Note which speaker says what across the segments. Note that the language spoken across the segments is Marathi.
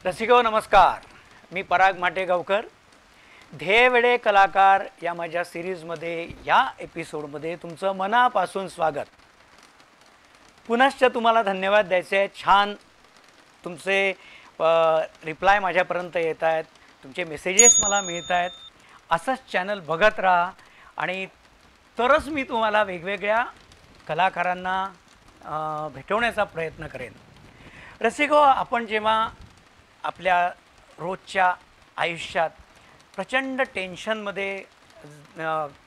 Speaker 1: रसिको नमस्कार, मी पराग माटेगावकर. ध्येयवेडे कलाकार या माझ्या सिरीजमध्ये या एपिसोडमध्ये तुमचं मनापासून स्वागत. पुनश्च तुम्हाला धन्यवाद द्यायचे आहेत. छान तुमचे रिप्लाय माझ्यापर्यंत येत आहेत, तुमचे मेसेजेस मला मिळत आहेत. असंच चॅनल बघत राहा आणि तरच मी तुम्हाला वेगवेगळ्या कलाकारांना भेटवण्याचा प्रयत्न करेन. रसिको, आपण जेव्हा आपल्या रोजच्या आयुष्यात प्रचंड टेन्शनमध्ये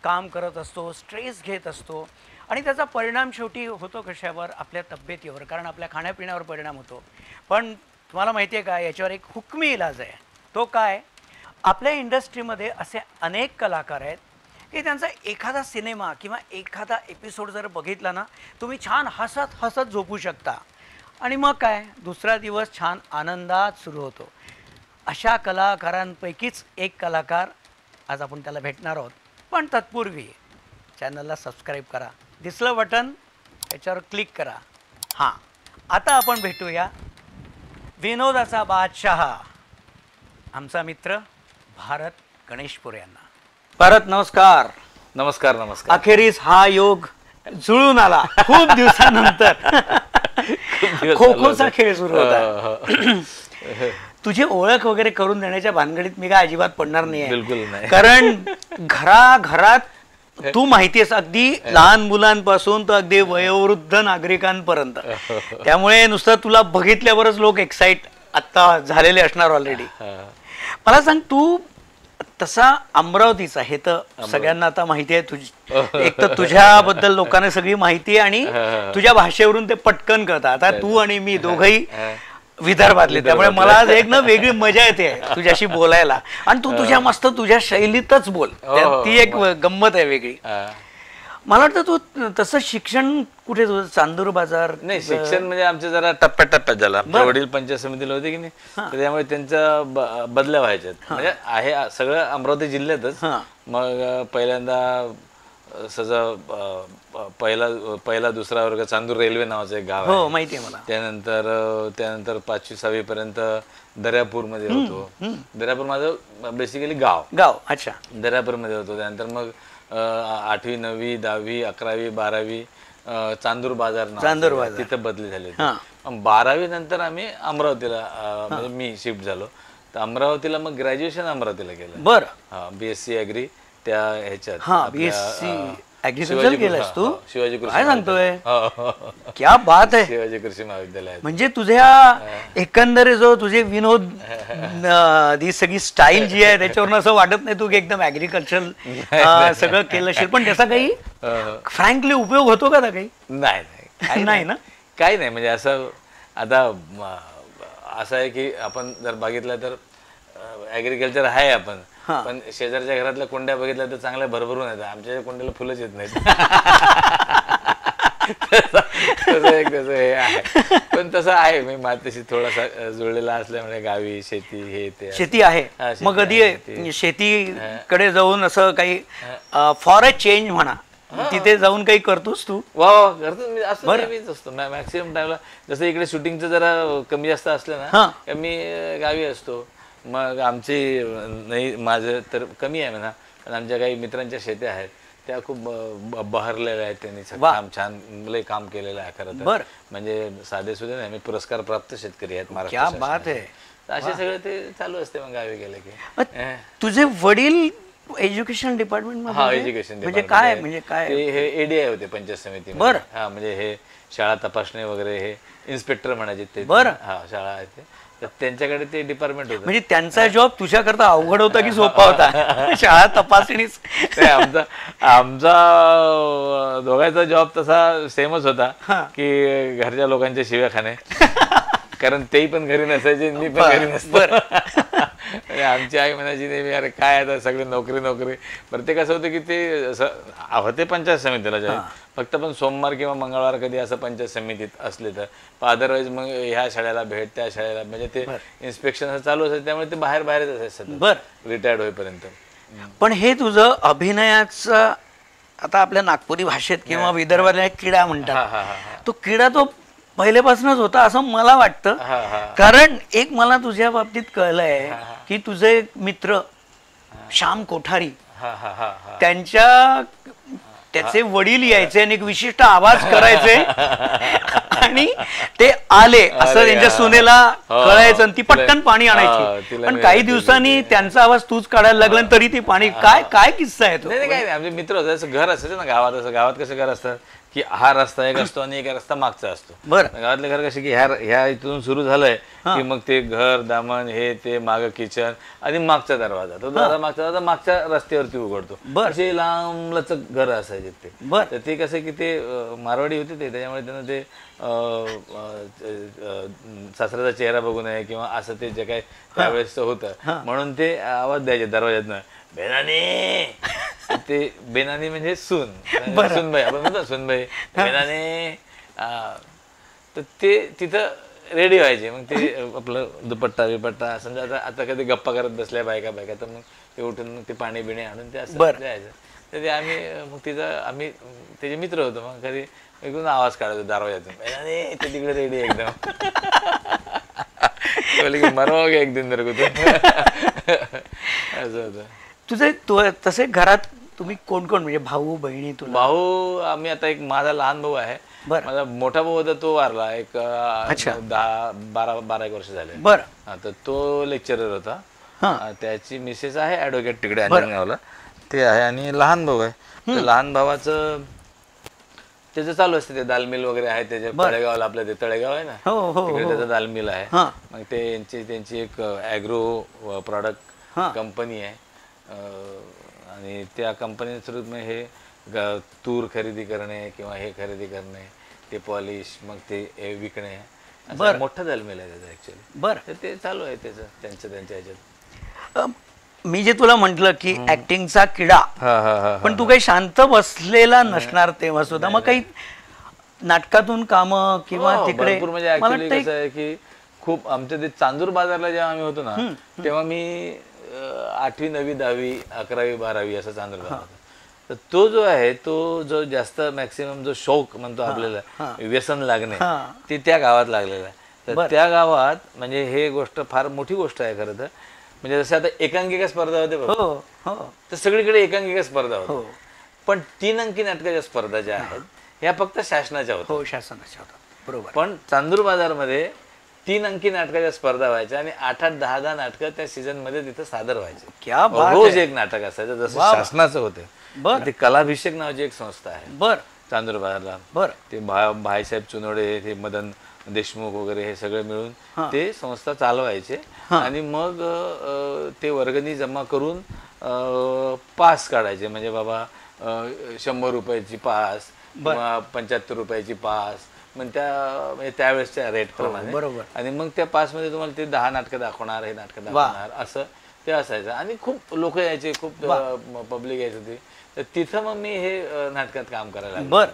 Speaker 1: काम करत असतो, स्ट्रेस घेत असतो आणि त्याचा परिणाम शेवटी होतो कशावर? आपल्या तब्येतीवर, कारण आपल्या खाण्यापिण्यावर परिणाम होतो. पण तुम्हाला माहिती आहे का, याच्यावर एक हुकमी इलाज आहे. तो काय? आपल्या इंडस्ट्रीमध्ये असे अनेक कलाकार आहेत की त्यांचा एखादा सिनेमा किंवा एखादा एपिसोड जर बघितला ना, तुम्ही छान हसत हसत झोपू शकता आणि मग काय, दुसरा दिवस छान आनंदात सुरू होतो. अशा कलाकारांपैकीच एक कलाकार आज आपण त्याला भेटणार आहोत. पण तत्पूर्वी चॅनलला सबस्क्राईब करा, दिसलं बटन याच्यावर क्लिक करा. हां, आता आपण भेटूया विनोदाचा बादशाह, आमचा मित्र भारत गणेशपुरे यांना. भारत नमस्कार.
Speaker 2: नमस्कार. नमस्कार.
Speaker 1: अखेरीस हा योग जुळून आला खूप दिवसानंतर. खो खोचा खेळ सुरू होता. तुझी ओळख वगैरे करून देण्याच्या भानगडीत मी काय अजिबात पडणार नाही.
Speaker 2: बिलकुल नाही.
Speaker 1: कारण घराघरात तू माहिती आहेस, अगदी लहान मुलांपासून तर अगदी वयोवृद्ध नागरिकांपर्यंत. त्यामुळे नुसतं तुला बघितल्यावरच लोक एक्साइट आता झालेले असणार ऑलरेडी. मला सांग, तू तसा अमरावतीचा, हे तर सगळ्यांना आता माहिती आहे. एक तर तुझ्याबद्दल लोकांना सगळी माहिती आणि तुझ्या भाषेवरून ते पटकन कळतं. आता तू आणि मी दोघंही विदर्भातले, त्यामुळे मला आज एक ना वेगळी मजा येते तुझ्याशी बोलायला. आणि तू तुझ्या मस्त तुझ्या शैलीतच बोल, ती एक गंमत आहे वेगळी. मला वाटतं तू तसं शिक्षण कुठे तुझं? चांदूर बाजार?
Speaker 2: नाही, शिक्षण म्हणजे आमचं जरा टप्प्याटप्प्यात झालं. आमच्या वडील पंचायत समितीला होते की नाही, तर त्यामुळे त्यांच्या बदल्या व्हायच्यात. म्हणजे आहे सगळं अमरावती जिल्ह्यातच. मग पहिल्यांदा पहिला दुसरा वर्ग चांदूर रेल्वे नावाचं एक गाव आहे,
Speaker 1: माहिती आहे मला.
Speaker 2: त्यानंतर 5वी 6वी पर्यंत दर्यापूरमध्ये होतो. दर्यापूर माझं बेसिकली गाव.
Speaker 1: अच्छा.
Speaker 2: दर्यापूरमध्ये होतो. त्यानंतर मग 8वी 9वी 10वी 11वी 12वी चांदूर बाजार तिथं बदली झाली. 12वी नंतर आम्ही अमरावतीला, म्हणजे मी शिफ्ट झालो. तर अमरावतीला मग ग्रॅज्युएशन अमरावतीला केलं.
Speaker 1: बरं.
Speaker 2: BSc ॲग्री त्या ह्याच्यात.
Speaker 1: BSc ॲग्रिकल्चर केलंस तू?
Speaker 2: शिवाजी कृषी.
Speaker 1: काय सांगतोय? क्या बात आहे.
Speaker 2: शिवाजी कृषी महाविद्यालयात.
Speaker 1: म्हणजे तुझ्या एकंदरे जो तुझे विनोद, ही सगळी स्टाईल जी आहे त्याच्यावरून असं वाटत नाही तू एकदम ॲग्रिकल्चर सगळं केलं असेल. पण त्याचा काही फ्रँकली उपयोग होतो का काही?
Speaker 2: नाही ना, काही नाही. म्हणजे असं आता असं आहे की आपण जर बघितलं तर ॲग्रिकल्चर आहे आपण, पण शेजारच्या घरातल्या कुंड्या बघितल्या तर चांगल्या भरभरून येतात. आमच्या कुंड्याला फुलंच येत नाहीत. तसं हे आहे. पण तसं आहे, मी मातीशी थोडासा जुळलेला असल्यामुळे गावी शेती हे ते.
Speaker 1: शेती आहे. मग कधी शेतीकडे जाऊन असं काही फॉर अ चेंज म्हणा, तिथे जाऊन काही करतोस तू?
Speaker 2: वा करतो मी. असं नेहमीच असतो मॅक्सिमम टाइमला. जसं इकडे शूटिंगचं जरा कमी जास्त असलं ना, मी गावी असतो. मग आमची नाही, माझं तर कमी आहे म्हणा, पण आमच्या काही मित्रांच्या शेत्या आहेत, त्या खूप बहरलेल्या आहेत. त्यांनी काम छान लय काम केलेलं आहे खरं तर. म्हणजे साधे सुधे नाही, मी पुरस्कार प्राप्त शेतकरी आहेत महाराष्ट्र.
Speaker 1: क्या बात आहे.
Speaker 2: असे सगळं ते चालू असते मग गावी गेले की.
Speaker 1: तुझे वडील एज्युकेशन डिपार्टमेंट?
Speaker 2: एज्युकेशन
Speaker 1: म्हणजे काय? म्हणजे काय?
Speaker 2: हे ADI होते पंचायत समिती.
Speaker 1: बरं.
Speaker 2: हा, म्हणजे हे शाळा तपासणी वगैरे, हे इन्स्पेक्टर म्हणायचे ते.
Speaker 1: बरं.
Speaker 2: हा, शाळा आहे ते, तर त्यांच्याकडे ते डिपार्टमेंट होतं.
Speaker 1: म्हणजे त्यांचा जॉब तुझ्याकरता अवघड होता की सोपा होता? शाळा तपासणीच.
Speaker 2: आमचा दोघांचा जॉब तसा सेमच होता की घरच्या लोकांच्या शिव्या खाणे. कारण तेही पण घरी नसायचे, मी पण घरी नसतो. आमची आई म्हणायची नेहमी, अरे काय आता सगळे नोकरी. प्रत्येक असं होतं की ते होते पंचायत समितीला, फक्त पण सोमवार किंवा मंगळवार कधी असं पंचायत समितीत असले तर. अदरवाईज मग ह्या शाळेला भेट, त्या शाळेला, म्हणजे ते इन्स्पेक्शन असं चालू असायचं. त्यामुळे ते बाहेरच असायचं रिटायर्ड होईपर्यंत.
Speaker 1: पण हे तुझं अभिनयाचं, आता आपल्या नागपुरी भाषेत किंवा विदर्भातल्या किडा म्हणतात, तो किडा तो पहिल्यापासूनच होता असं मला वाटतं.
Speaker 2: हा हा
Speaker 1: कारण एक मला तुझ्या बाबतीत कळलंय की तुझे मित्र श्याम कोठारी
Speaker 2: हा हा हा हा
Speaker 1: त्याचे वडील यायचे आणि एक विशिष्ट आवाज करायचे आणि ते आले असं त्यांच्या सुनेला कळायचं आणि ती पटकन पाणी आणायची. पण काही दिवसांनी त्यांचा आवाज तूच काढायला लागला तरी ती पाणी काय काय किस्सा आहे तो?
Speaker 2: नाही काय नाही, आमचे मित्र होते. असं घर असायचं ना गावात, असं गावात कसं घर असतं की हा रस्ता एक असतो आणि एक रस्ता मागचा असतो.
Speaker 1: बरं.
Speaker 2: गावातले घर कसे की ह्या इथून सुरू झालंय की मग ते घर दामन हे ते माग किचन आणि मागचा दरवाजा, तो दरवाजा मागच्या रस्त्यावरती उघडतो. असे लांब लचक घर असायचे ते. तर ते कसं की ते मारवाडी होते ते, त्याच्यामुळे त्यांना ते सासऱ्याचा चेहरा बघू नये किंवा असं ते जे काय त्यावेळेस होतं म्हणून ते आवाज द्यायचे दरवाज्यातनं, बेनाने. ते बेनानी म्हणजे सून, सुनबाई आपण म्हणतो सुनबाई, बेनाने. तर ते तिथं रेडी व्हायचे. मग ते आपलं दुपट्टा बिपट्टा समजा आता कधी गप्पा करत बसल्या बायका तर मग ते उठून मग ते पाणी बिणी आणून ते असं द्यायचं. तर ते आम्ही मग आम्ही त्याचे मित्र होतो. मग कधी एकदम आवाज काढायचो दरवाज्यातून, बेनाने. ते तिकडे रेडी एकदम मरवा एक दिन असं होतं.
Speaker 1: तुझे तसे घरात तुम्ही कोण कोण, म्हणजे भाऊ बहिणी? तुला
Speaker 2: भाऊ आम्ही आता एक माझा लहान भाऊ आहे. माझा मोठा भाऊ होता तो वारला एक 10-12 वर्ष झाले.
Speaker 1: बरं.
Speaker 2: तर तो लेक्चरर होता. त्याची मिसेस आहे ऍडव्होकेट तिकडे अंजनगावला, ते आहे. आणि लहान भाऊ आहे. तर लहान भावाचं त्याचं चालू असते ते दालमिल वगैरे आहे त्याच्या तळेगावला, आपलं ते तळेगाव आहे ना तिकडे त्याचं दालमिल आहे. मग ते त्यांची एक ॲग्रो प्रॉडक्ट कंपनी आहे आणि त्या कंपनी थ्रू मग हे तूर खरेदी करणे किंवा हे खरेदी करणे, ते पॉलिश, मग ते विकणे, मोठा दालमिल आहे त्याचा ऍक्च्युअली.
Speaker 1: बरं.
Speaker 2: तर ते चालू आहे त्याचं त्यांच्या ह्याच्यात.
Speaker 1: मी जे तुला म्हंटल की ऍक्टिंगचा किडा, पण तू काही शांत बसलेला नसणार तेव्हा सुद्धा. मग काही नाटकातून काम किंवा तिकडे?
Speaker 2: म्हणजे ऍक्च्युअली कसं आहे की खूप आमच्या ते चांदूर बाजारला जेव्हा आम्ही होतो ना तेव्हा मी 8वी 9वी 10वी 11वी 12वी असं चांदूर बाजार होता. तर तो जो आहे तो जो जास्त मॅक्सिमम जो शौक म्हणतो आपल्याला व्यसन लागणे ते त्या गावात लागलेलं आहे. तर त्या गावात म्हणजे हे गोष्ट फार मोठी गोष्ट आहे खरं तर. म्हणजे जसं आता एकांकिका स्पर्धा होते बघ, तर सगळीकडे एकांकिका स्पर्धा होती. पण 3 अंकी नाटकाच्या स्पर्धा ज्या आहेत ह्या फक्त शासनाच्या होत्या.
Speaker 1: शासनाच्या होत्या, बरोबर.
Speaker 2: पण चांदूर बाजारमध्ये 3 अंकी नाटकाच्या स्पर्धा व्हायच्या आणि 8-8, 10-10 नाटकं त्या सीझन मध्ये तिथं सादर व्हायचे. रोज एक नाटक असायचं जसं शासनाचं होतं. ते कलाभिषेक नावाची एक संस्था आहे चांदूर बाजारला. ते भाईसाहेब चुनोडे, ते मदन देशमुख वगैरे हे सगळे मिळून ते संस्था चालवायचे. आणि मग ते वर्गणी जमा करून पास काढायचे. म्हणजे बाबा 100 रुपयाची पास किंवा 75 रुपयाची पास, मग म्हणजे त्यावेळेसच्या रेट प्रमाणे.
Speaker 1: बरोबर.
Speaker 2: आणि मग त्या पासमध्ये तुम्हाला ते 10 नाटकं दाखवणार, हे नाटकं दाखवणार, असं ते असायचं. आणि खूप लोक यायचे, खूप पब्लिक यायची होती. तर तिथं मग मी हे नाटकात काम करायला लागलो.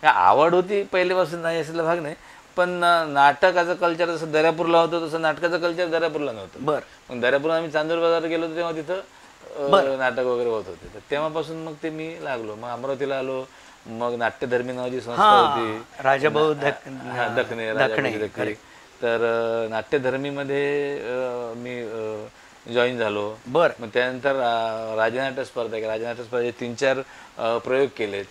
Speaker 2: आवड होती पहिल्यापासून, नाही असलेला भाग नाही. पण नाटकाचं कल्चर जसं दर्यापूरला होतं तसं नाटकाचं कल्चर दर्यापूरला नव्हतं. मग दर्यापूरला आम्ही चांदूर बाजार गेलो होतो तेव्हा तिथं नाटक वगैरे होत होते. तर तेव्हापासून मग ते मी लागलो. मग अमरावतीला आलो. मग नाट्यधर्मी नावाची संस्था होती, राजाभाऊ दखणे. तर नाट्यधर्मीमध्ये मी जॉईन झालो. मग त्यानंतर राजनाट्य स्पर्धेचे 3-4 प्रयोग केलेत.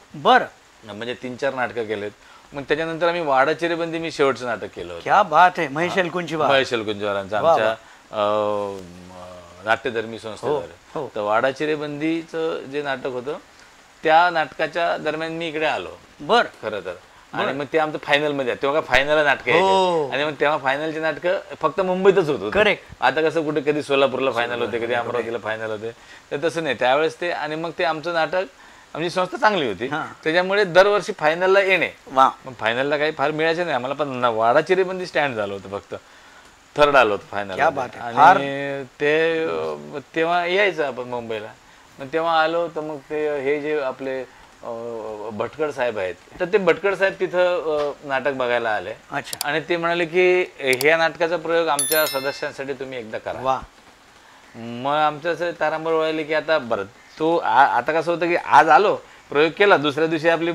Speaker 2: म्हणजे 3-4 नाटकं केलेत. मग त्याच्यानंतर आम्ही वाडा चिरेबंदी मी शेवटचं नाटक केलं होतं.
Speaker 1: क्या बात आहे. महेश एलकुंचवारांचं
Speaker 2: आमच्या नाट्यधर्मी संस्थेद्वारे. तर वाडा चिरेबंदीचं जे नाटक होतं त्या नाटकाच्या दरम्यान मी इकडे आलो खरं तर. आणि मग ते आमचं फायनल मध्ये, तेव्हा काय फायनल नाटक यायचे. आणि मग तेव्हा फायनलचे नाटकं फक्त मुंबईतच होत होते. आता कसं कुठे कधी सोलापूरला फायनल होते, कधी अमरावतीला फायनल होते. तर तसं नाही त्यावेळेस ते. आणि मग ते आमचं नाटक, आमची संस्था चांगली होती त्याच्यामुळे दरवर्षी फायनलला येणे. मग फायनलला काही फार मिळायचं नाही आम्हाला, पण वाडा चिरेबंदी स्टँड झालं होतं, फक्त 3rd आलो होतं फायनल. आणि ते तेव्हा यायचं आपण मुंबईला. मग तेव्हा आलो तर मग ते हे जे आपले भटकळ साहेब आहेत, तर ते भटकळ साहेब तिथं नाटक बघायला आले. आणि ते म्हणाले की ह्या नाटकाचा प्रयोग आमच्या सदस्यांसाठी तुम्ही एकदा करा. मग आमचं असं तारांबळ वळले की आता बरं तो आता कसं होतं की आज आलो प्रयोग केला. दुसऱ्या दिवशी आपली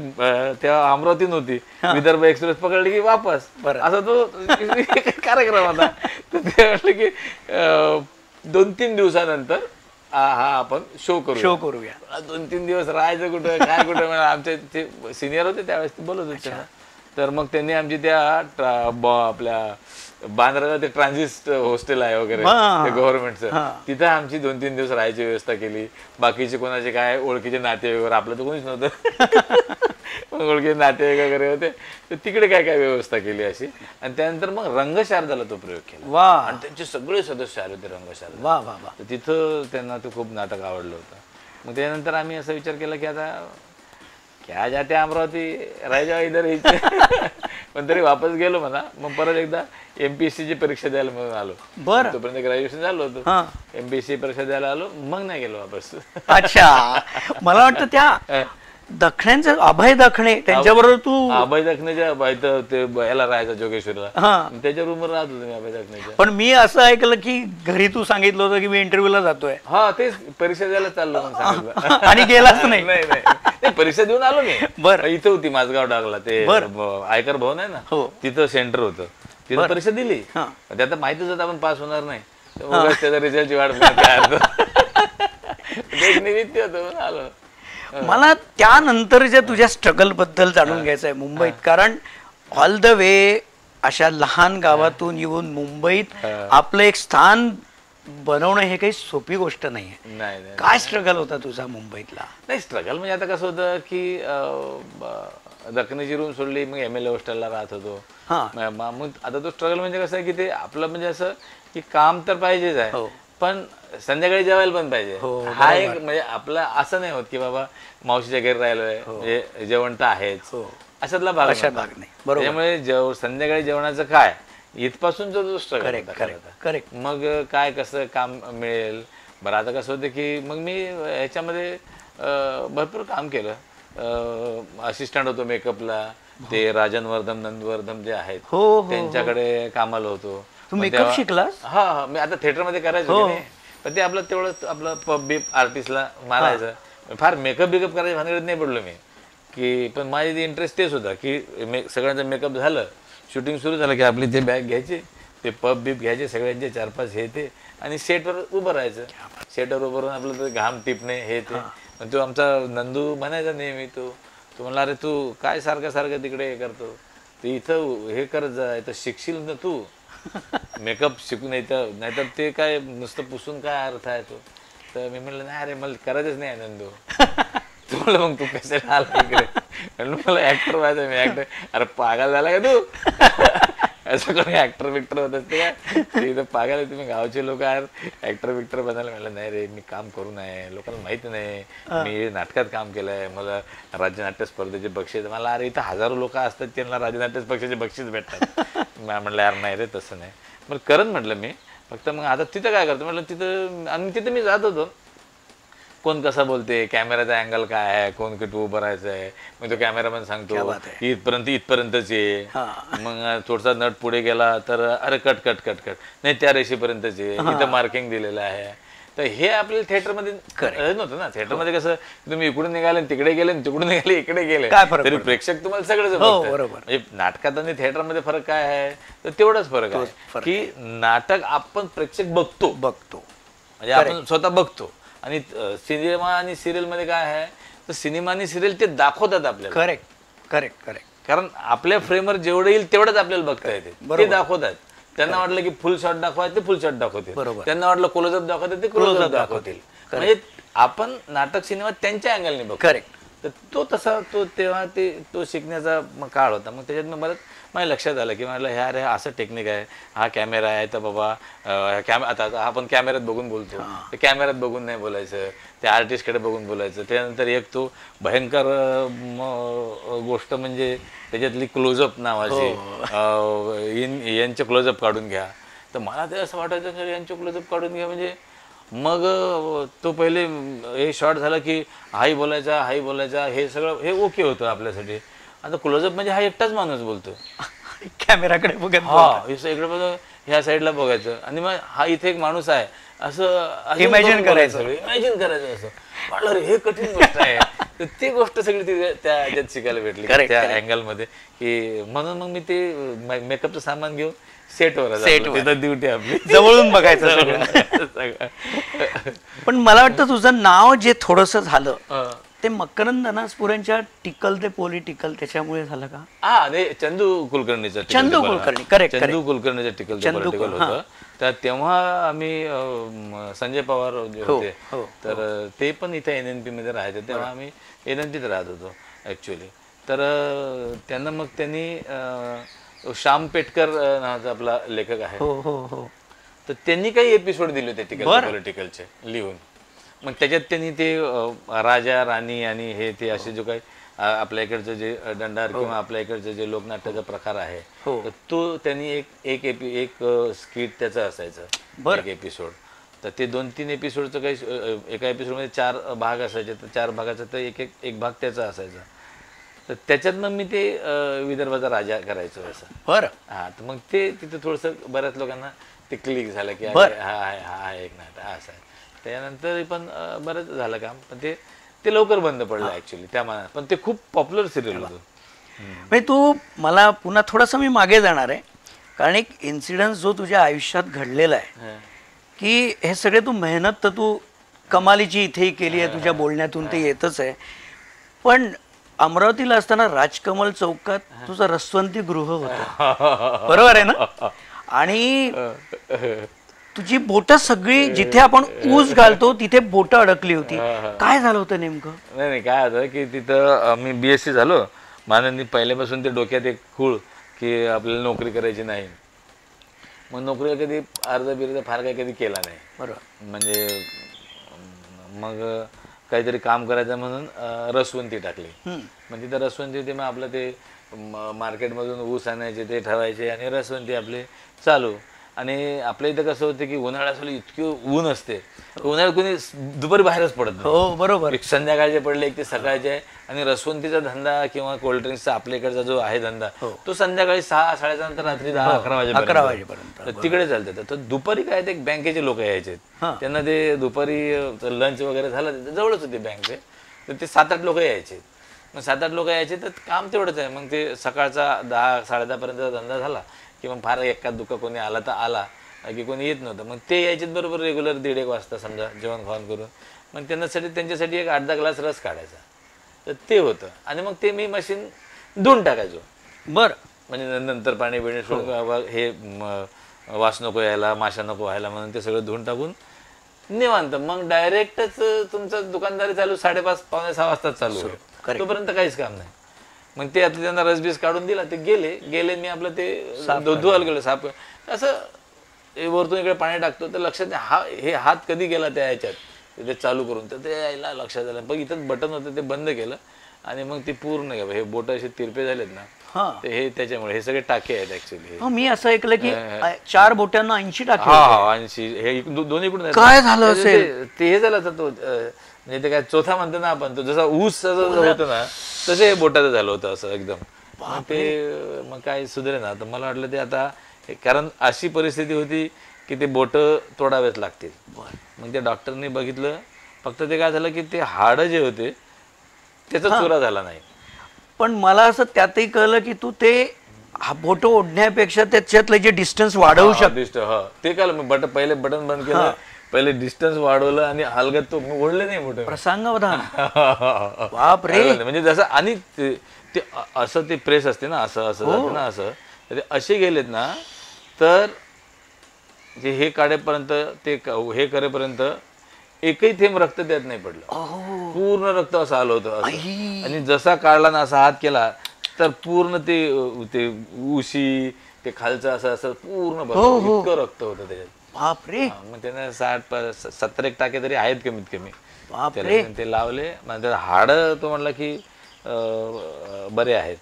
Speaker 2: तेव्हा अमरावती नव्हती, विदर्भ एक्सप्रेस पकडली की वापस. असा तो कार्यक्रम होता. तर ते म्हटलं की 2-3 दिवसानंतर हा आपण शो करूया. 2-3 दिवस राहायचं कुठं काय कुठं. आमचे ते सिनियर होते त्यावेळेस, ते बोलत होते ना. तर मग त्यांनी आमची त्या आपल्या बांद्राला ते ट्रान्झिस्ट हॉस्टेल आहे वगैरे ते गव्हर्नमेंटचं, तिथं आमची 2-3 दिवस राहायची व्यवस्था केली. बाकीचे कोणाचे काय ओळखीचे नातेवाईक वगैरे, आपलं तर कोणीच नव्हतं, ओळखीचे नातेवाईक वगैरे होते, तर तिकडे काय काय व्यवस्था केली अशी. आणि त्यानंतर मग रंगशारदाला तो प्रयोग केला आणि त्यांचे सगळे सदस्य आले होते रंगशारदा. तर तिथं त्यांना ते खूप नाटक आवडलं होतं. मग त्यानंतर आम्ही असा विचार केला की आता क्या जाते अमरावती, राहायच्या इधर यायचे. पण तरी वापस गेलो म्हणा. मग परत एकदा MPSC ची परीक्षा द्यायला म्हणून आलो. तोपर्यंत ग्रॅज्युएशन झालं होतं. MPSC परीक्षा द्यायला आलो, मग नाही गेलो वापस.
Speaker 1: अच्छा, मला वाटतं त्या दखण्यांचं अभय दखणे त्यांच्याबरोबर तू.
Speaker 2: अभय दखण्याच्या ते याला राहायचा जोगेश्वरला, त्याच्या रूमवर राहत होतो मी अभय दखण्याच्या.
Speaker 1: पण मी असं ऐकलं की घरी तू सांगितलं होतं की मी इंटरव्ह्यूला जातोय.
Speaker 2: हा, तेच परीक्षा द्यायला चाललो म्हणून सांगितलं.
Speaker 1: आणि गेलाच नाही.
Speaker 2: नाही, परीक्षा देऊन आलो मी.
Speaker 1: बरं,
Speaker 2: इथं होती माझगाव डागला, ते आयकर भवन आहे ना, तिथं सेंटर होतं. तिथं परीक्षा दिली. त्यात माहितीच होतं आपण पास होणार नाही, त्याचा रिझल्टची वाट निमित्त होतं आलो.
Speaker 1: मला त्यानंतरच्या तुझ्या स्ट्रगल बद्दल जाणून घ्यायचं आहे मुंबईत. कारण ऑल द वे अशा लहान गावातून येऊन मुंबईत आपलं एक स्थान बनवणं हे काही सोपी गोष्ट नाहीये. काय स्ट्रगल होता तुझा मुंबईतला?
Speaker 2: नाही, स्ट्रगल म्हणजे आता कसं होतं की दखनीची रूम सोडली, मग MLA हॉस्टेलला राहत होतो. मग आता तो स्ट्रगल म्हणजे कसं आहे की ते आपलं म्हणजे असं की काम तर पाहिजेच आहे, पण संध्याकाळी जेवायला पण पाहिजे. हा एक म्हणजे आपलं असं नाही होत की बाबा मावशीच्या घरी राहिलोय म्हणजे जेवण तर आहेच, अशातला भाग नाही. त्यामुळे संध्याकाळी जेवणाचं काय इथपासून जो स्ट्रगल.
Speaker 1: करेक्ट.
Speaker 2: मग काय कसं काम मिळेल. बरं, आता कसं होतं की मग मी ह्याच्यामध्ये भरपूर काम केलं. असिस्टंट होतो मेकअपला, ते राजन वर्धम नंदवर्धम जे आहेत त्यांच्याकडे कामाला होतो.
Speaker 1: तू मेकअप शिकलास?
Speaker 2: हा, मी आता थिएटरमध्ये करायचो, पण ते आपलं तेवढं आपलं पब बीप आर्टिस्टला मारायचं. फार मेकअप बिकअप करायच्या भानगडीत नाही पडलो मी की. पण माझी इंटरेस्ट तेच होता की सगळ्यांचं मेकअप झालं, शूटिंग सुरू झालं की आपली ते बॅग घ्यायची, ते पब बीप घ्यायचे सगळ्यांचे 4-5 हे ते, आणि सेटवर उभं राहायचं. सेटवर उभं राहून आपलं ते घाम टिपणे हे ते. पण तो आमचा नंदू म्हणायचा नेहमी, तो म्हणला अरे तू काय सारखं सारखं तिकडे हे करतो, ते इथं हे करत जा, इथं शिकशील ना तू मेकअप शिकून. नाहीतर ते काय नुसतं पुसून काय अर्थ आहे तो. तर मी म्हणलं नाही अरे मला करायचंच नाही नंदू. तू म्हणलं मग तू कशाला आला इकडे? मला ऍक्टर व्हायचं, मी ऍक्टर. अरे पागल झाला का तू? असं कोणी ऍक्टर बिक्टर होत असते का? इथं पागल तुम्ही गावचे लोक आहेत ऍक्टर बिक्टर बनायला. म्हणलं नाही रे, मी काम करू नये, लोकांना माहिती नाही मी नाटकात काम केलंय, मला राज्यनाट्य स्पर्धेचे बक्षीस. मला अरे इथं हजारो लोक असतात त्यांना राज्यनाट्य पक्षाचे बक्षीस भेटतात. म्हणलं यार नाही रे तसं नाही. मग करत म्हटलं मी. फक्त मग आता तिथं काय करतो म्हटलं, तिथं मी जात होतो. कोण कसं बोलते, कॅमेराचा अँगल काय आहे, कोण कुठं उभं राहायचं आहे, मग तो कॅमेरामॅन सांगतो इथपर्यंतच ये. मग थोडासा नट पुढे गेला तर अरे कट कट कट कट नाही, त्या रेषेपर्यंतच ये, इथं मार्किंग दिलेलं आहे. तर हे आपल्याला थिएटरमध्ये नव्हतं ना. थिएटरमध्ये कसं तुम्ही इकडून निघाले तिकडे गेले, तिकडून निघाले इकडे गेले, तरी प्रेक्षक तुम्हाला सगळं म्हणजे नाटकात आणि थिएटरमध्ये फरक काय आहे, तर तेवढाच फरक आहे की नाटक आपण प्रेक्षक बघतो म्हणजे आपण स्वतः बघतो. आणि सिनेमा आणि सिरियल मध्ये काय आहे, तर सिनेमा आणि सिरियल ते दाखवतात आपल्याला.
Speaker 1: करेक्ट.
Speaker 2: कारण आपल्या फ्रेमवर जेवढं येईल तेवढंच आपल्याला बघता येते, ते दाखवतात. त्यांना वाटलं की फुल शॉट दाखवा, ते फुल शॉट दाखवतील. त्यांना वाटलं क्लोजअप दाखवतील, ते क्लोजअप दाखवतील. म्हणजे आपण नाटक सिनेमा त्यांच्या अँगलने बघतो. करेक्ट. तर तो तसा तेव्हा तो शिकण्याचा काळ होता. मग त्याच्यात मला माझ्या लक्षात आलं की म्हटलं ह्या रे असं टेक्निक आहे, हा कॅमेरा आहे तर बाबा आता आपण कॅमेऱ्यात बघून बोलतो, ते कॅमेऱ्यात बघून नाही बोलायचं, त्या आर्टिस्टकडे बघून बोलायचं. त्यानंतर एक तो भयंकर गोष्ट म्हणजे त्याच्यातली क्लोजअप नावाची, यांचे क्लोजअप काढून घ्या. तर मला ते असं वाटायचं की यांचे क्लोजअप काढून घ्या म्हणजे. मग तो पहिले हे शॉर्ट झाला की हाही बोलायचा हे सगळं हे ओके होतं आपल्यासाठी. आता क्लोजअप म्हणजे हा एकटाच माणूस बोलतो,
Speaker 1: कॅमेराकडे बघत,
Speaker 2: इकडे बघ ह्या साईडला बघायचं, आणि मग हा इथे एक माणूस आहे असं
Speaker 1: इमॅजिन करायचं
Speaker 2: असं. म्हटलं रे हे कठीण गोष्ट आहे, तर ती गोष्ट सगळी त्या ह्याच्यात शिकायला भेटली त्या अँगल मध्ये की म्हणून मग मी ते मेकअपचं सामान घेऊन सेटवर तिथं ड्युटी आपली
Speaker 1: जवळून बघायचं सगळं. पण मला वाटतं तुझं नाव जे थोडंसं झालं ते मकरंद अनासपुरेंच्या टिकल ते पॉलिटिकल त्याच्यामुळे झालं का?
Speaker 2: हा ते चंदू कुलकर्णीचं
Speaker 1: चंदू कुलकर्णी, करेक्ट.
Speaker 2: चंदू कुलकर्णीचं टिकल ते पॉलिटिकल होतं. तर तेव्हा आम्ही संजय पवार जे होते तर ते पण इथे NNP मध्ये राहायचे. तेव्हा आम्ही NNPत राहत होतो ऍक्च्युली. तर त्यांना मग त्यांनी श्याम पेटकर नावाचा आपला लेखक आहे, तर त्यांनी काही एपिसोड दिले होते टिकल पॉलिटिकलचे लिहून. मग त्याच्यात त्यांनी ते राजा राणी आणि हे ते असे जो काही आपल्या इकडचं जे दंडार किंवा आपल्या इकडचं जे लोकनाट्याचा प्रकार आहे तर तो त्यांनी एक स्किट त्याचं असायचं, एक एपिसोड. तर ते 2-3 एपिसोडचं काही एका एपिसोडमध्ये 4 भाग असायचे. तर 4 भागाचा तर एक भाग त्याचा असायचा. तर त्याच्यात मग मी ते विदर्भाचा राजा करायचो असं.
Speaker 1: बरं.
Speaker 2: हा, तर मग ते तिथं थोडंसं बऱ्याच लोकांना ते क्लिक झालं की हा एक नाटक हा असा आहे. त्यानंतर पण बरंच झालं काम, पण ते लवकर बंद पडलं ऍक्च्युली त्या मानात. पण ते खूप पॉप्युलर सिरियल होतं.
Speaker 1: म्हणजे तू मला पुन्हा थोडंसं मी मागे जाणार आहे, कारण एक इन्सिडन्स जो तुझ्या आयुष्यात घडलेला आहे की हे सगळे तू मेहनत तर तू कमालीची इथेही केली आहे, तुझ्या बोलण्यातून ते येतच आहे. पण अमरावतीला असताना राजकमल चौकात तुझं रसवंती गृह होतं, बरोबर आहे ना? आणि तुझी बोटं सगळी जिथे आपण ऊस घालतो तिथे बोटं अडकली होती. काय झालं होतं नेमकं?
Speaker 2: नाही काय होतं की तिथं मी BSc झालो. माझं पहिल्यापासून ते डोक्यात एक खूळ की आपल्याला नोकरी करायची नाही. मग नोकरीला कधी अर्ज बिर्ज फार काही कधी केला नाही.
Speaker 1: बरोबर.
Speaker 2: म्हणजे मग काहीतरी काम करायचं म्हणून रसवंती टाकली. मग तिथं रसवंती होती. मग आपलं ते मार्केटमधून ऊस आणायचे ते ठेवायचे आणि रसवंती आपली चालू. आणि आपल्या इथं कसं होतं की उन्हाळ्यात इतकी ऊन असते, उन्हाळ्यात कोणी दुपारी बाहेरच पडत नाही.
Speaker 1: हो बरोबर.
Speaker 2: एक संध्याकाळचे पडले एक ते सकाळचे. आणि रसवंतीचा धंदा किंवा कोल्ड्रिंक्सचा आपल्या इकडचा जो आहे धंदा तो संध्याकाळी 6-6:30 नंतर रात्री 10-11 वाजेपर्यंत तिकडे चालतात. तर दुपारी काय ते बँकेचे लोक यायचे, त्यांना ते दुपारी लंच वगैरे झालं जवळच होती बँक, तर ते 7-8 लोक यायचे. मग 7-8 लोक यायचे तर काम तेवढंच आहे. मग ते सकाळचा 10-10:30 पर्यंत धंदा झाला की मग फार एका दुका कोणी आला तर आला की कोणी येत नव्हतं. मग ते यायचे बरोबर रेग्युलर 1:30-1 वाजता समजा जेवण खावण करून. मग त्यांच्यासाठी एक 8-10 ग्लास रस काढायचा. तर ते होतं. आणि मग ते मी मशीन धुवून टाकायचो.
Speaker 1: बरं.
Speaker 2: म्हणजे नंतर पाणी बिणी सोडून हे वास नको यायला, माशा नको व्हायला म्हणून ते सगळं धुवून टाकून निवांत. मग डायरेक्टच तुमचं दुकानदारी चालू 5:30-5:45 वाजता चालू होईल. तोपर्यंत काहीच काम नाही. मग ते आता त्यांना रसबीस काढून दिला, ते गेले मी आपलं ते धुवायला गेलो साफ. असं वरतून इकडे पाणी टाकतो तर लक्षात नाही हे हात कधी गेला त्या ह्याच्यात ते चालू करून. तर ते यायला लक्षात आलं. पण इथंच बटन होतं ते बंद केलं आणि मग ते पूर्ण हे बोट असे तिरपे झालेत ना, ते हे त्याच्यामुळे हे सगळे टाके आहेत ऍक्च्युली.
Speaker 1: मी असं ऐकलं की 4 बोटांना 80 टाके.
Speaker 2: हा 80 हे दोन्हीकडून
Speaker 1: काय झालं असेल
Speaker 2: ते हे झालं तर तो म्हणजे ते काय चौथा म्हणतो ना आपण, तो जसा ऊस होतो ना तसे बोटाचं झालं होतं असं एकदम. मग ते मग काय सुधारे ना. तर मला वाटलं ते आता कारण अशी परिस्थिती होती की ते बोट तोडावेच लागतील. मग त्या डॉक्टरने बघितलं, फक्त ते काय झालं की ते हाडं जे होते त्याचा चुरा झाला नाही.
Speaker 1: पण मला असं त्यातही कळलं की तू ते बोट ओढण्यापेक्षा त्याच्यातलं जे डिस्टन्स वाढवू शकतो.
Speaker 2: ते काय मी पहिले बटन बंद केलं, पहिले डिस्टन्स वाढवलं आणि हलगत तो ओढले नाही बोट.
Speaker 1: प्रसंगावधान. बाप रे.
Speaker 2: म्हणजे जसं आणि ते असं ते प्रेस असते ना, असं असं ना, असं ते असे गेलेत ना तर जे हे काढेपर्यंत ते हे करेपर्यंत एकही थेंब रक्त त्यात नाही पडलं. पूर्ण रक्त असं आलं होतं. आणि जसा काढला ना असा हात केला तर पूर्ण ते उशी ते खालचं असं असं पूर्ण इतकं रक्त होतं त्याच्यात.
Speaker 1: बापरे.
Speaker 2: मग त्याने 60-70 टाके तरी आहेत कमीत कमी. ते लावले. म्हणजे हाड तो म्हणला की बरे आहेत.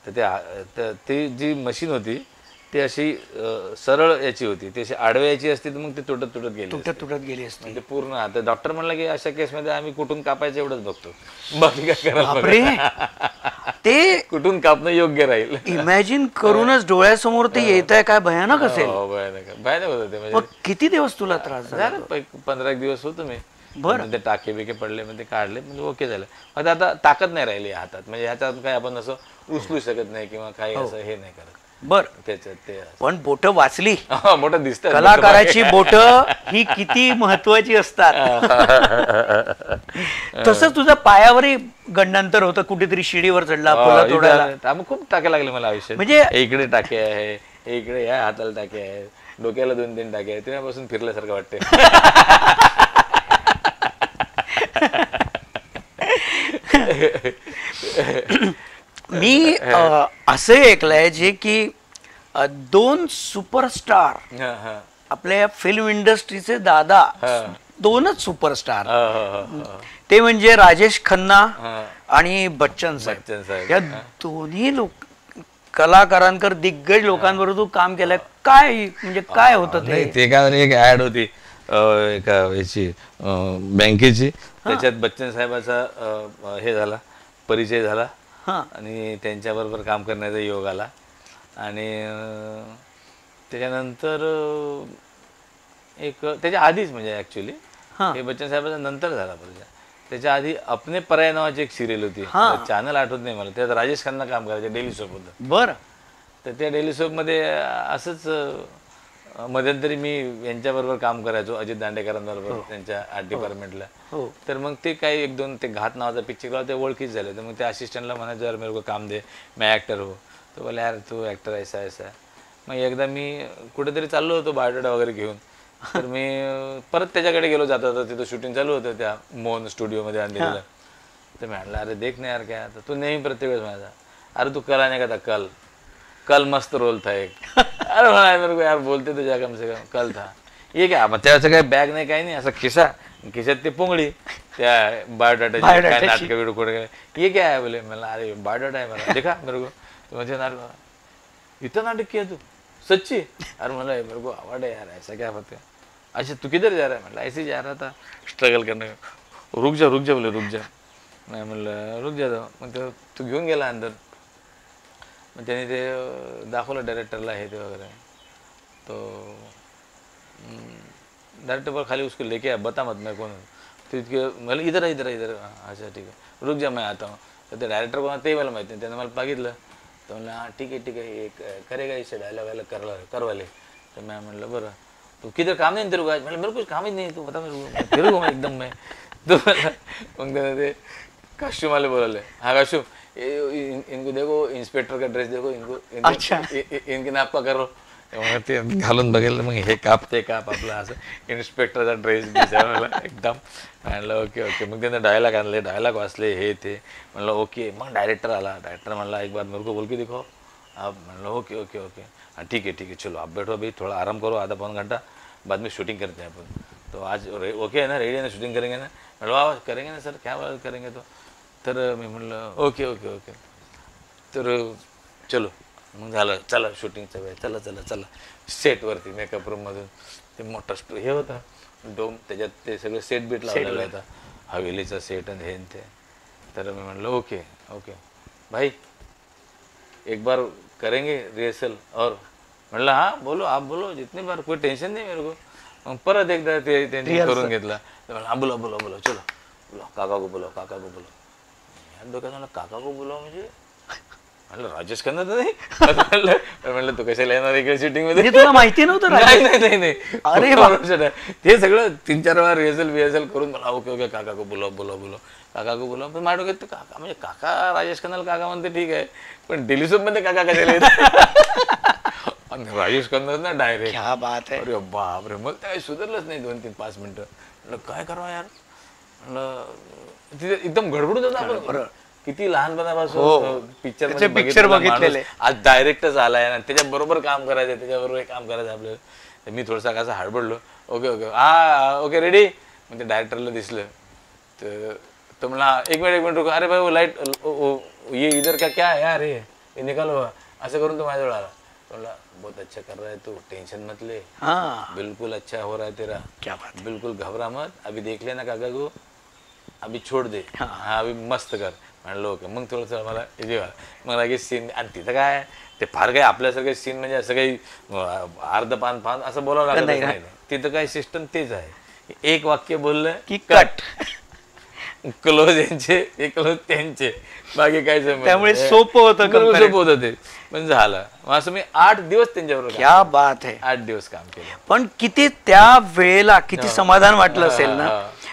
Speaker 2: तर ते जी मशीन होती ती अशी सरळ याची होती, ती अशी आडव्या याची असती तर मग ते तुटत गेली असते. म्हणजे पूर्ण. आता डॉक्टर म्हणला की अशा केसमध्ये आम्ही कुठून कापायचं एवढंच बघतो, बाकी काय करायला.
Speaker 1: ते
Speaker 2: कुठून कापणं योग्य राहील.
Speaker 1: इमॅजिन करूनच डोळ्यासमोर ते येत आहे. काय भयानक असेल.
Speaker 2: भयानक होतं ते.
Speaker 1: मग किती दिवस तुला त्रास झाला?
Speaker 2: 15 दिवस होतो मी. ते टाके बिके पडले म्हणजे काढले म्हणजे ओके झालं. मग आता ताकद नाही राहिली हातात, म्हणजे ह्याच्यात काय आपण असं उचलू शकत नाही किंवा काही असं हे नाही करत.
Speaker 1: बर,
Speaker 2: त्याच्यात ते
Speaker 1: पण बोट वाचली.
Speaker 2: मोठं दिसतं
Speaker 1: कलाकाराची बोट ही किती महत्वाची असतात. तसंच तुझ्या पायावरही गंडांतर होतं, कुठेतरी शिडीवर चढला फुलं तोडायला.
Speaker 2: खूप टाके लागले मला आयुष्यात.
Speaker 1: म्हणजे
Speaker 2: इकडे टाके आहे, इकडे या हाताला टाके आहे, डोक्याला 2-3 टाके आहे. तेव्हापासून फिरल्यासारखं वाटते.
Speaker 1: मी असं ऐकलंय जे की 2 सुपरस्टार आपल्या फिल्म इंडस्ट्रीचे दादा, 2च सुपरस्टार, ते म्हणजे राजेश खन्ना आणि बच्चन साहेब. या दोन्ही लोक कलाकारांकर दिग्गज लोकांबरोबर तू काम केलंय. काय म्हणजे काय होतं
Speaker 2: ते? काय एक ऍड होती एका याची बँकेची, त्याच्यात बच्चन साहेबाचा हे झाला, परिचय झाला आणि त्यांच्याबरोबर काम करण्याचा योग आला. आणि त्याच्यानंतर एक त्याच्या आधीच म्हणजे ॲक्च्युली हे बच्चन साहेबाचा नंतर झाला परिचय. त्याच्या आधी अपने पर्याय नावाची एक सिरियल होती, चॅनल आठवत नाही मला, त्यात राजेश खन्ना काम करायचे डेली सोप होतं.
Speaker 1: बरं.
Speaker 2: तर त्या डेली सोपमध्ये असंच मध्यंतरी मी यांच्याबरोबर काम करायचो, अजित दांडेकरांबरोबर त्यांच्या आर्ट डिपार्टमेंटला. तर मग ते काही 1-2 ते घात नावाचा पिक्चर ते ओळखीच झाले. तर मग त्या असिस्टंटला म्हणायचं यार मेरे को काम दे, मैं ॲक्टर हो. तो बोला यार तू ॲक्टर ऐसा ऐसा. मग एकदा मी कुठेतरी चाललो होतो बायोडाटा वगैरे घेऊन, तर मी परत त्याच्याकडे गेलो जाता होता. तिथं शूटिंग चालू होतं त्या मोहन स्टुडिओमध्ये अंधेरीला. तर मी म्हटलं अरे देख नाही यार काय. आता तू नेहमी प्रत्येक वेळेस माझा अरे तू कल आने का था, कल मस्त रोल था एक. अरे म्हणा मेरे को यार बोलते तुझ्या कम से कम कल था. ये क्या मग त्याचं काही बॅग नाही काही नाही, असं खिशात ते पोंगळी त्या बायोडाटाची काय नाटक व्हिडिओ कुठे. ये क्या आहे बोले. मला अरे बायोडाटा आहे मला देखा मेरे को. म्हणजे नाटक इतना नाटक किया तू सच्ची. अरे मला मेरे को आवड है यार ऐसा क्या बात है. अच्छा तू किधर जा रहा है. म्हटलं ऐसे जा रहा था स्ट्रगल करने. रुक जा बोले रुक जा. नाही म्हणलं रुक जा. मग तू घेऊन गेला अंदर. मग त्याने ते दाखवलं डायरेक्टरला हे ते वगैरे. तो डायरेक्टर पर खाली उसको लेके आया, बता मत मैं कौन हूँ. तो इतके मला इधर अच्छा ठीक आहे रुक जा मैं आता हूँ. तर ते डायरेक्टर कोणा ते मला माहिती नाही, त्यानं मला बघितलं. तर म्हणलं हां ठीक आहे एक करेगा इसे डायलॉग वायलॉग करवाले. तर मैं म्हणलं बरं तू किधर काम नहीं तेरे को आज. मेरे कुछ काम ही नहीं तू बता मेरे को फिर एकदम मैं. तो मग त्यानं ते कॉस्ट्यूम वाले बोलवले. हा कॉस्ट्यूम इनको देखो इंस्पेक्टर का ड्रेस देखो इनको इनके नाप का करो. ते घालून बघितलं मग हे काप ते काप आपलं असं इन्स्पेक्टरचा ड्रेस मला एकदम. म्हणलं ओके. मग त्यानं डायलॉग आणले, डायलॉग वाचले हे ते. म्हणलं ओके. मग डायरेक्टर आला. डायरेक्टर म्हणला एक बार मेरे को बोल के दिखाओ आप. म्हणलं ओके. हाँ ठीक है चलो आप बैठो अभी थोड़ा आराम करो आधा पौन घंटा, बाद में शूटिंग करते हैं अपन. तो आज ओके है ना, रेडी है ना, शूटिंग करेंगे ना. म्हणलं वाह करेंगे ना सर क्या बात करेंगे. तो तर मी म्हणलं ओके. तर चलो मग झालं चला शूटिंगचा वेळ चला सेटवरती मेकअप रूममधून ते मोठा हे होता डोम, त्याच्यात ते सगळं सेट बीट लावलेलं होता, हवेलीचा सेट आणि हे ते. तर मी म्हणलं ओके भाई एक बार करेंगे रिहर्सल. और म्हणलं हां बोलो आप बोलो जितनी बार कोई टेन्शन नाही मेरे को. मग परत एकदा ते त्यांनी करून घेतला. तर म्हणलं बोलो चलो बोलो काका को बोलो. यार डोक्यात म्हणलं काका को बोलो म्हणजे म्हणलं राजेश खन्ना तर नाही. म्हणलं तू कशाला येणार इकडे शूटिंग मध्ये.
Speaker 1: तुला माहिती नव्हतं.
Speaker 2: नाही. अरे ते सगळं 3-4 वेळा रिहर्सल करून मला ओके काका को बोलो. पण माझ्या डोक्यात काका म्हणजे काका राजेश खन्नाला काका म्हणते ठीक आहे, पण डेली सोप मध्ये काका कशाला येत. आणि राजेश खन्ना ना डायरेक्ट
Speaker 1: क्या बात आहे.
Speaker 2: अरे बापरे. मग काय सुधारलंच नाही 2-3-5 मिनिटं. म्हणलं काय करावं यार. म्हणलं तिथे एकदम गडबडून होता आपण. किती लहानपणापासून पिक्चर बघितलेले, आज डायरेक्टच आलाय ना, त्याच्या बरोबर काम करायचं, त्याच्याबरोबर काम करायचं आपल्याला. तर मी थोडंसं कसं हडबडलो. Okay ready. मग ते डायरेक्टरला दिसलं. तर तो म्हणला एक मिनिट रुको. अरे भाई लाईट ये इधर का क्या है यार ये निकालो. असं करून तो माझ्याजवळ आला. बोला बहुत अच्छा कर रहा है तू, टेंशन मत ले, बिल्कुल अच्छा हो रहा है तेरा,
Speaker 1: क्या बात,
Speaker 2: बिल्कुल घबरा मत, अभी देख लेना काका को, अभी छोड़ दे. हाँ अभी मस्त कर. म्हणलं ओके. मग थोडंसं मला मग लगेच सीन. आणि तिथं काय ते फार काही आपल्यासारखं सीन म्हणजे असं काही अर्ध पान असं बोलावं लागत नाही. तिथं काय सिस्टम तेच आहे. एक वाक्य बोललं
Speaker 1: की कट.
Speaker 2: क्लोज यांचे क्लोज त्यांचे, बाकी काय समजलं.
Speaker 1: त्यामुळे सोपं होतं
Speaker 2: बरोबर सोपं होतं ते. पण झालं मग असं मी 8 दिवस त्यांच्याबरोबर
Speaker 1: क्या बात आहे.
Speaker 2: 8 दिवस काम केलं.
Speaker 1: पण किती त्या वेळेला किती समाधान वाटलं असेल ना.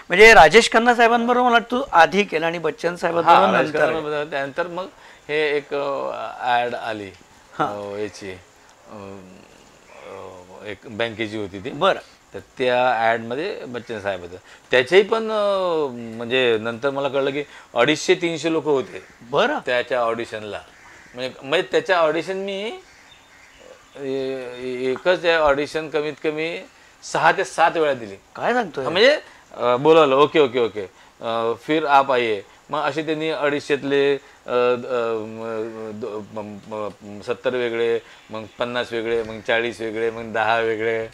Speaker 1: म्हणजे राजेश खन्ना साहेबांबरोबर मला तू आधी केलं आणि बच्चन साहेबांबरोबर नंतर.
Speaker 2: त्यानंतर मग हे एक ऍड आली याची, एक बँकेची होती ती.
Speaker 1: बरं.
Speaker 2: तर त्या ऍडमध्ये बच्चन साहेब होतं. त्याचेही पण म्हणजे नंतर मला कळलं की 250-300 लोक होते
Speaker 1: बरं.
Speaker 2: त्याच्या ऑडिशनला. म्हणजे त्याच्या ऑडिशन मी एकच ऑडिशन कमीत कमी 6 ते 7 वेळा दिली.
Speaker 1: काय सांगतोय.
Speaker 2: म्हणजे बोलावलं ओके ओके ओके फिर आप आइए. मग असे त्यांनी 250तले 70 वेगळे, मग 50 वेगळे, मग 40 वेगळे, मग 10 वेगळे,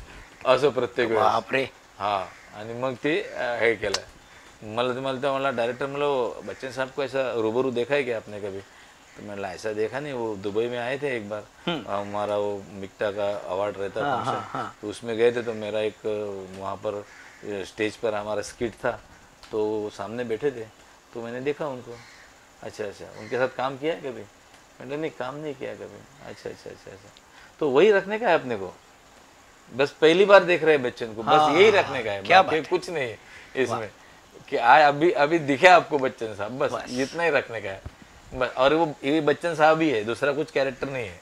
Speaker 2: असं प्रत्येक वेळेस.
Speaker 1: बापरे.
Speaker 2: हा. आणि मग ते हे केलं. मला डायरेक्टर मला बच्चन साहब को ऐसा रूबरू देखा है क्या आपने कभी. तो मैंने ऐसा देखा नहीं, वो दुबई में आए थे एक बार, हमारा वो मिक्टा का अवार्ड रहता फंक्शन, तो उसमें गए थे. तो मेरा एक वहाँ पर स्टेज पर हमारा स्किट था, तो सामने बैठे थे, तो मैंने देखा उनको. अच्छा अच्छा, उनके साथ काम किया है कभी. मैंने नहीं, काम नहीं किया कभी. अच्छा अच्छा अच्छा अच्छा. तो वही रखने का है अपने को. बस पहली बार देख रहे हैं बच्चन को, बस यही रखने का है.
Speaker 1: क्या
Speaker 2: बाकी कुछ नहीं है इसमें कि अभी अभी दिखे आपको बच्चन साहब, बस इतना ही रखने का है बस. और वो ये बच्चन साहब ही है, दूसरा कुछ कैरेक्टर नहीं है.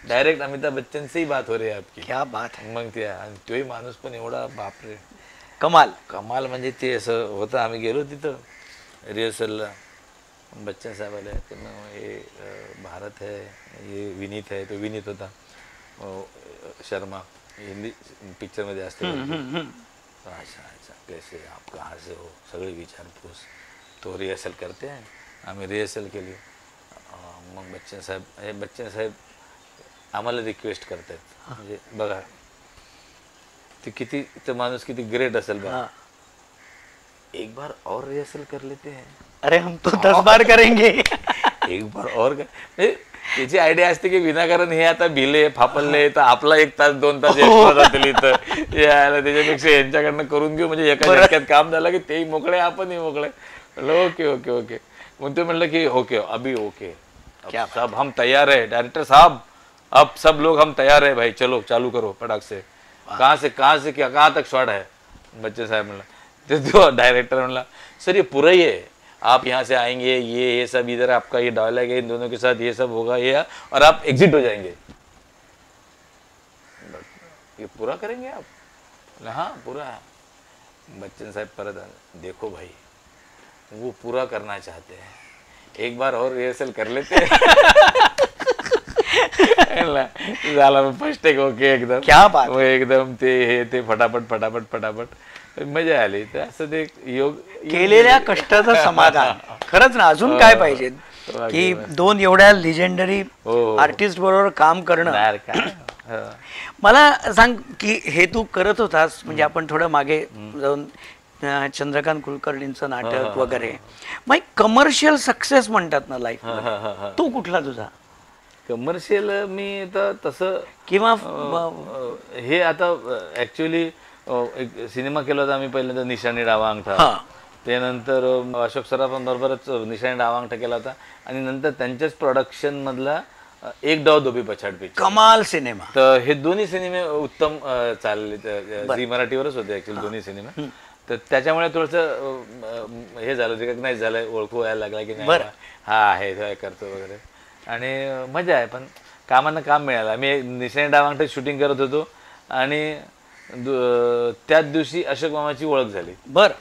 Speaker 2: डायरेक्ट अमिताभ बच्चन से ही बात हो रही है आपकी.
Speaker 1: क्या बात आहे.
Speaker 2: मग ते तोही माणूस पण एवढा बापरे
Speaker 1: कमाल.
Speaker 2: कमाल. म्हणजे ते असं होतं. आम्ही गेलो तिथं रिहर्सलला. बच्चन साहेब आले, हे भारत है, ये विनीत है. तो विनीत होता शर्मा, हिंदी पिक्चर मध्ये असते. अच्छा अच्छा, कैसे आप कहाँ से हो, सगळे विचारपूस. तो रिहर्सल करते हैं. आम्ही रिहर्सल केली. मग बच्चन साहेब आम्हाला रिक्वेस्ट करतात. म्हणजे बघा ते किती, तो माणूस किती ग्रेट असेल बघा. एक बार और रिहर्सल कर लेते हैं.
Speaker 1: अरे हम तो 10 बार करेंगे.
Speaker 2: एक बार और त्याची आयडिया असते की विनाकारण हे आता भिले फापलले तर आपला 1 तास 2 तास एक्स्ट्रा जातील इथं यायला. त्याच्यापेक्षा यांच्याकडनं करून घेऊ, म्हणजे एका झटक्यात काम झालं की तेही मोकळे, आपणही मोकळे. Okay okay okay. मग ते म्हणलं की ओके अभी ओके, सब हम तैयार है डायरेक्टर साहब, अब सब लोग हम तैयार है भाई, चलो चालू करो फटाक से. कहाँ से क्या, कहाँ तक शॉट है. बच्चे साहब म्हणला, तो डायरेक्टर म्हणला सर ये पूरा ही है, आप यहाँ से आएंगे, ये सब इधर आपका ये डायलॉग है, इन दोनों के साथ ये सब होगा, ये और आप एग्जिट हो जाएंगे. ये पूरा करेंगे आप. हाँ पूरा है. बच्चन साहब परत देखो भाई वो पूरा करना चाहते हैं, एक बार और रिहर्सल कर लेते हैं. झाला मग फर्स्ट टेक ओके एकदम.
Speaker 1: क्या बात.
Speaker 2: मग एकदम ते फटाफट मजा आली. तर असं ते योग
Speaker 1: केलेल्या कष्टाचं समाधान. खरंच ना. अजून काय पाहिजे की 2 एवढ्या लिजेंडरी आर्टिस्ट बरोबर काम करणं. मला सांग की हे तू करत होतास, म्हणजे आपण थोडं मागे जाऊन चंद्रकांत कुलकर्णींचं नाटक वगैरे, मग कमर्शियल सक्सेस म्हणतात ना लाईफ, तो कुठला तुझा
Speaker 2: कमर्शियल. मी तर तसं
Speaker 1: किंवा
Speaker 2: हे आता ऍक्च्युली एक सिनेमा केला होता आम्ही पहिल्यांदा, निशाणी डावा अंगठा. त्यानंतर अशोक सराफांबरोबरच निशाणी डावा अंगठा केला होता. आणि नंतर त्यांच्याच प्रोडक्शन मधला एक डाव धोबी पछाड पिक्चर,
Speaker 1: कमाल सिनेमा.
Speaker 2: तर हे दोन्ही सिनेमे उत्तम चालले. झी मराठीवरच होते ऍक्च्युली दोन्ही सिनेमे. तर त्याच्यामुळे थोडंसं हे झालं, रिकग्नाइज झालं, ओळखू यायला लागला की नाही हा आहे, हे करतो वगैरे. आणि मजा आहे. पण कामानं काम मिळालं. आम्ही निशाणी डावा अंगठा शूटिंग करत होतो आणि त्याच दिवशी अशोक मामाची ओळख झाली.
Speaker 1: बरं.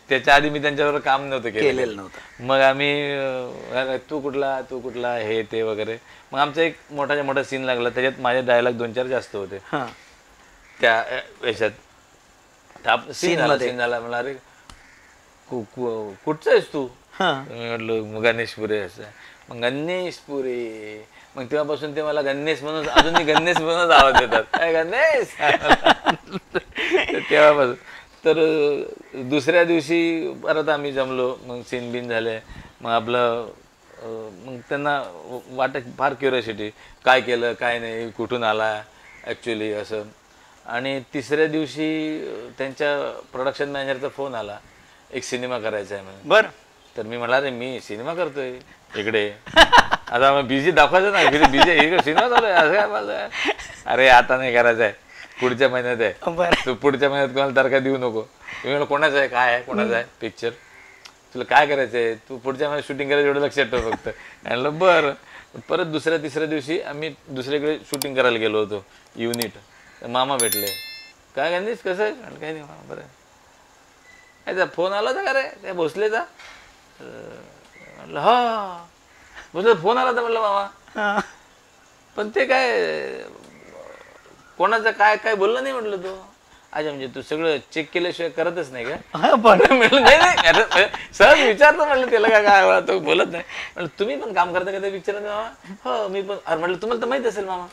Speaker 2: त्याच्या आधी मी त्यांच्याबरोबर काम नव्हतं
Speaker 1: केलेलं नव्हतं.
Speaker 2: मग आम्ही तू कुठला हे ते वगैरे. मग आमचा एक मोठा सीन लागला, त्याच्यात माझे डायलॉग 2-4 जास्त होते त्या याच्यात. सीन झाला. मला अरे कुठचा आहेस तू. म्हटलं गणेशपुरे. असं मग गणेशपुरे. मग तेव्हापासून ते मला गणेश म्हणून, अजूनही गणेश म्हणूनच आवाज देतात, काय गणेश. तेव्हापासून. तर दुसऱ्या दिवशी परत आम्ही जमलो. मग सीन बिन झाले. मग आपलं मग त्यांना वाटत फार क्युरियोसिटी, काय केलं काय नाही, कुठून आला ॲक्च्युली असं. आणि तिसऱ्या दिवशी त्यांच्या प्रोडक्शन मॅनेजरचा फोन आला, एक सिनेमा करायचा आहे म्हणून.
Speaker 1: बरं.
Speaker 2: तर मी म्हणाला रे मी सिनेमा करतोय इकडे, आता मग बिझी दाखवायचं ना, बिझी इकडे सिनेमा चालू आहे असं काय बोलतोय. अरे आता नाही करायचं आहे, पुढच्या महिन्यात आहे.
Speaker 1: बरं.
Speaker 2: तू पुढच्या महिन्यात कोणाला तारखा देऊ नको. मी म्हणलं कोणाचं आहे, काय आहे, कोणाचं आहे पिक्चर, तुला काय करायचंय, तू पुढच्या महिन्यात शूटिंग करायचं एवढं लक्षात ठेव फक्त. म्हणलं बरं. परत दुसऱ्या तिसऱ्या दिवशी आम्ही दुसरीकडे शूटिंग करायला गेलो होतो युनिट. मामा भेटले, काय गांधीस कसं आहे. म्हणलं काही नाही मामा बरं. त्याचा फोन आला होता का रे त्या भोसलेचा. म्हणलं हा भोसले फोन आला होता म्हणलं मामा, पण ते काय कोणाचं काय काय बोललं नाही म्हटलं तो. अच्छा म्हणजे तू सगळं चेक केल्याशिवाय करतच नाही का.
Speaker 1: बरं.
Speaker 2: म्हणलं नाही नाही सहज विचारतो म्हणलं त्याला काय काय तो बोलत नाही. म्हणलं तुम्ही पण काम करता का ते विचारत मामा. हो मी पण. अरे म्हटलं तुम्हाला तर माहित असेल मामा,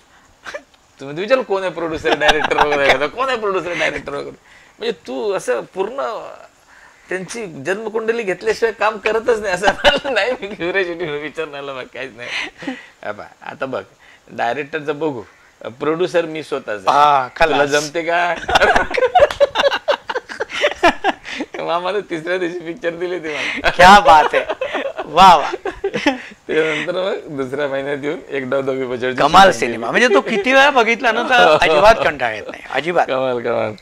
Speaker 2: तुम्ही विचार कोण आहे प्रोड्युसर डायरेक्टर वगैरे, कोण आहे प्रोड्युसर डायरेक्टर वगैरे. म्हणजे तू असं पूर्ण त्यांची जन्मकुंडली घेतल्याशिवाय काम करतच नाही असं. नाही मी क्युरिओसिटी विचारण्याला बघ काहीच नाही. आता बघ डायरेक्टरचं बघू, प्रोड्युसर मी स्वतःच, तुला जमते का. मामाने तिसऱ्या दिवशी पिक्चर दिली ती मला.
Speaker 1: क्या बात आहे, वा वा.
Speaker 2: त्यानंतर मग दुसऱ्या महिन्यात येऊन एक डाव दोघी बजेट
Speaker 1: कमाल सिनेमा. म्हणजे तो किती वेळा बघितला ना तर अजिबात कंटाळा येत नाही, अजिबात.
Speaker 2: कमाल कमाल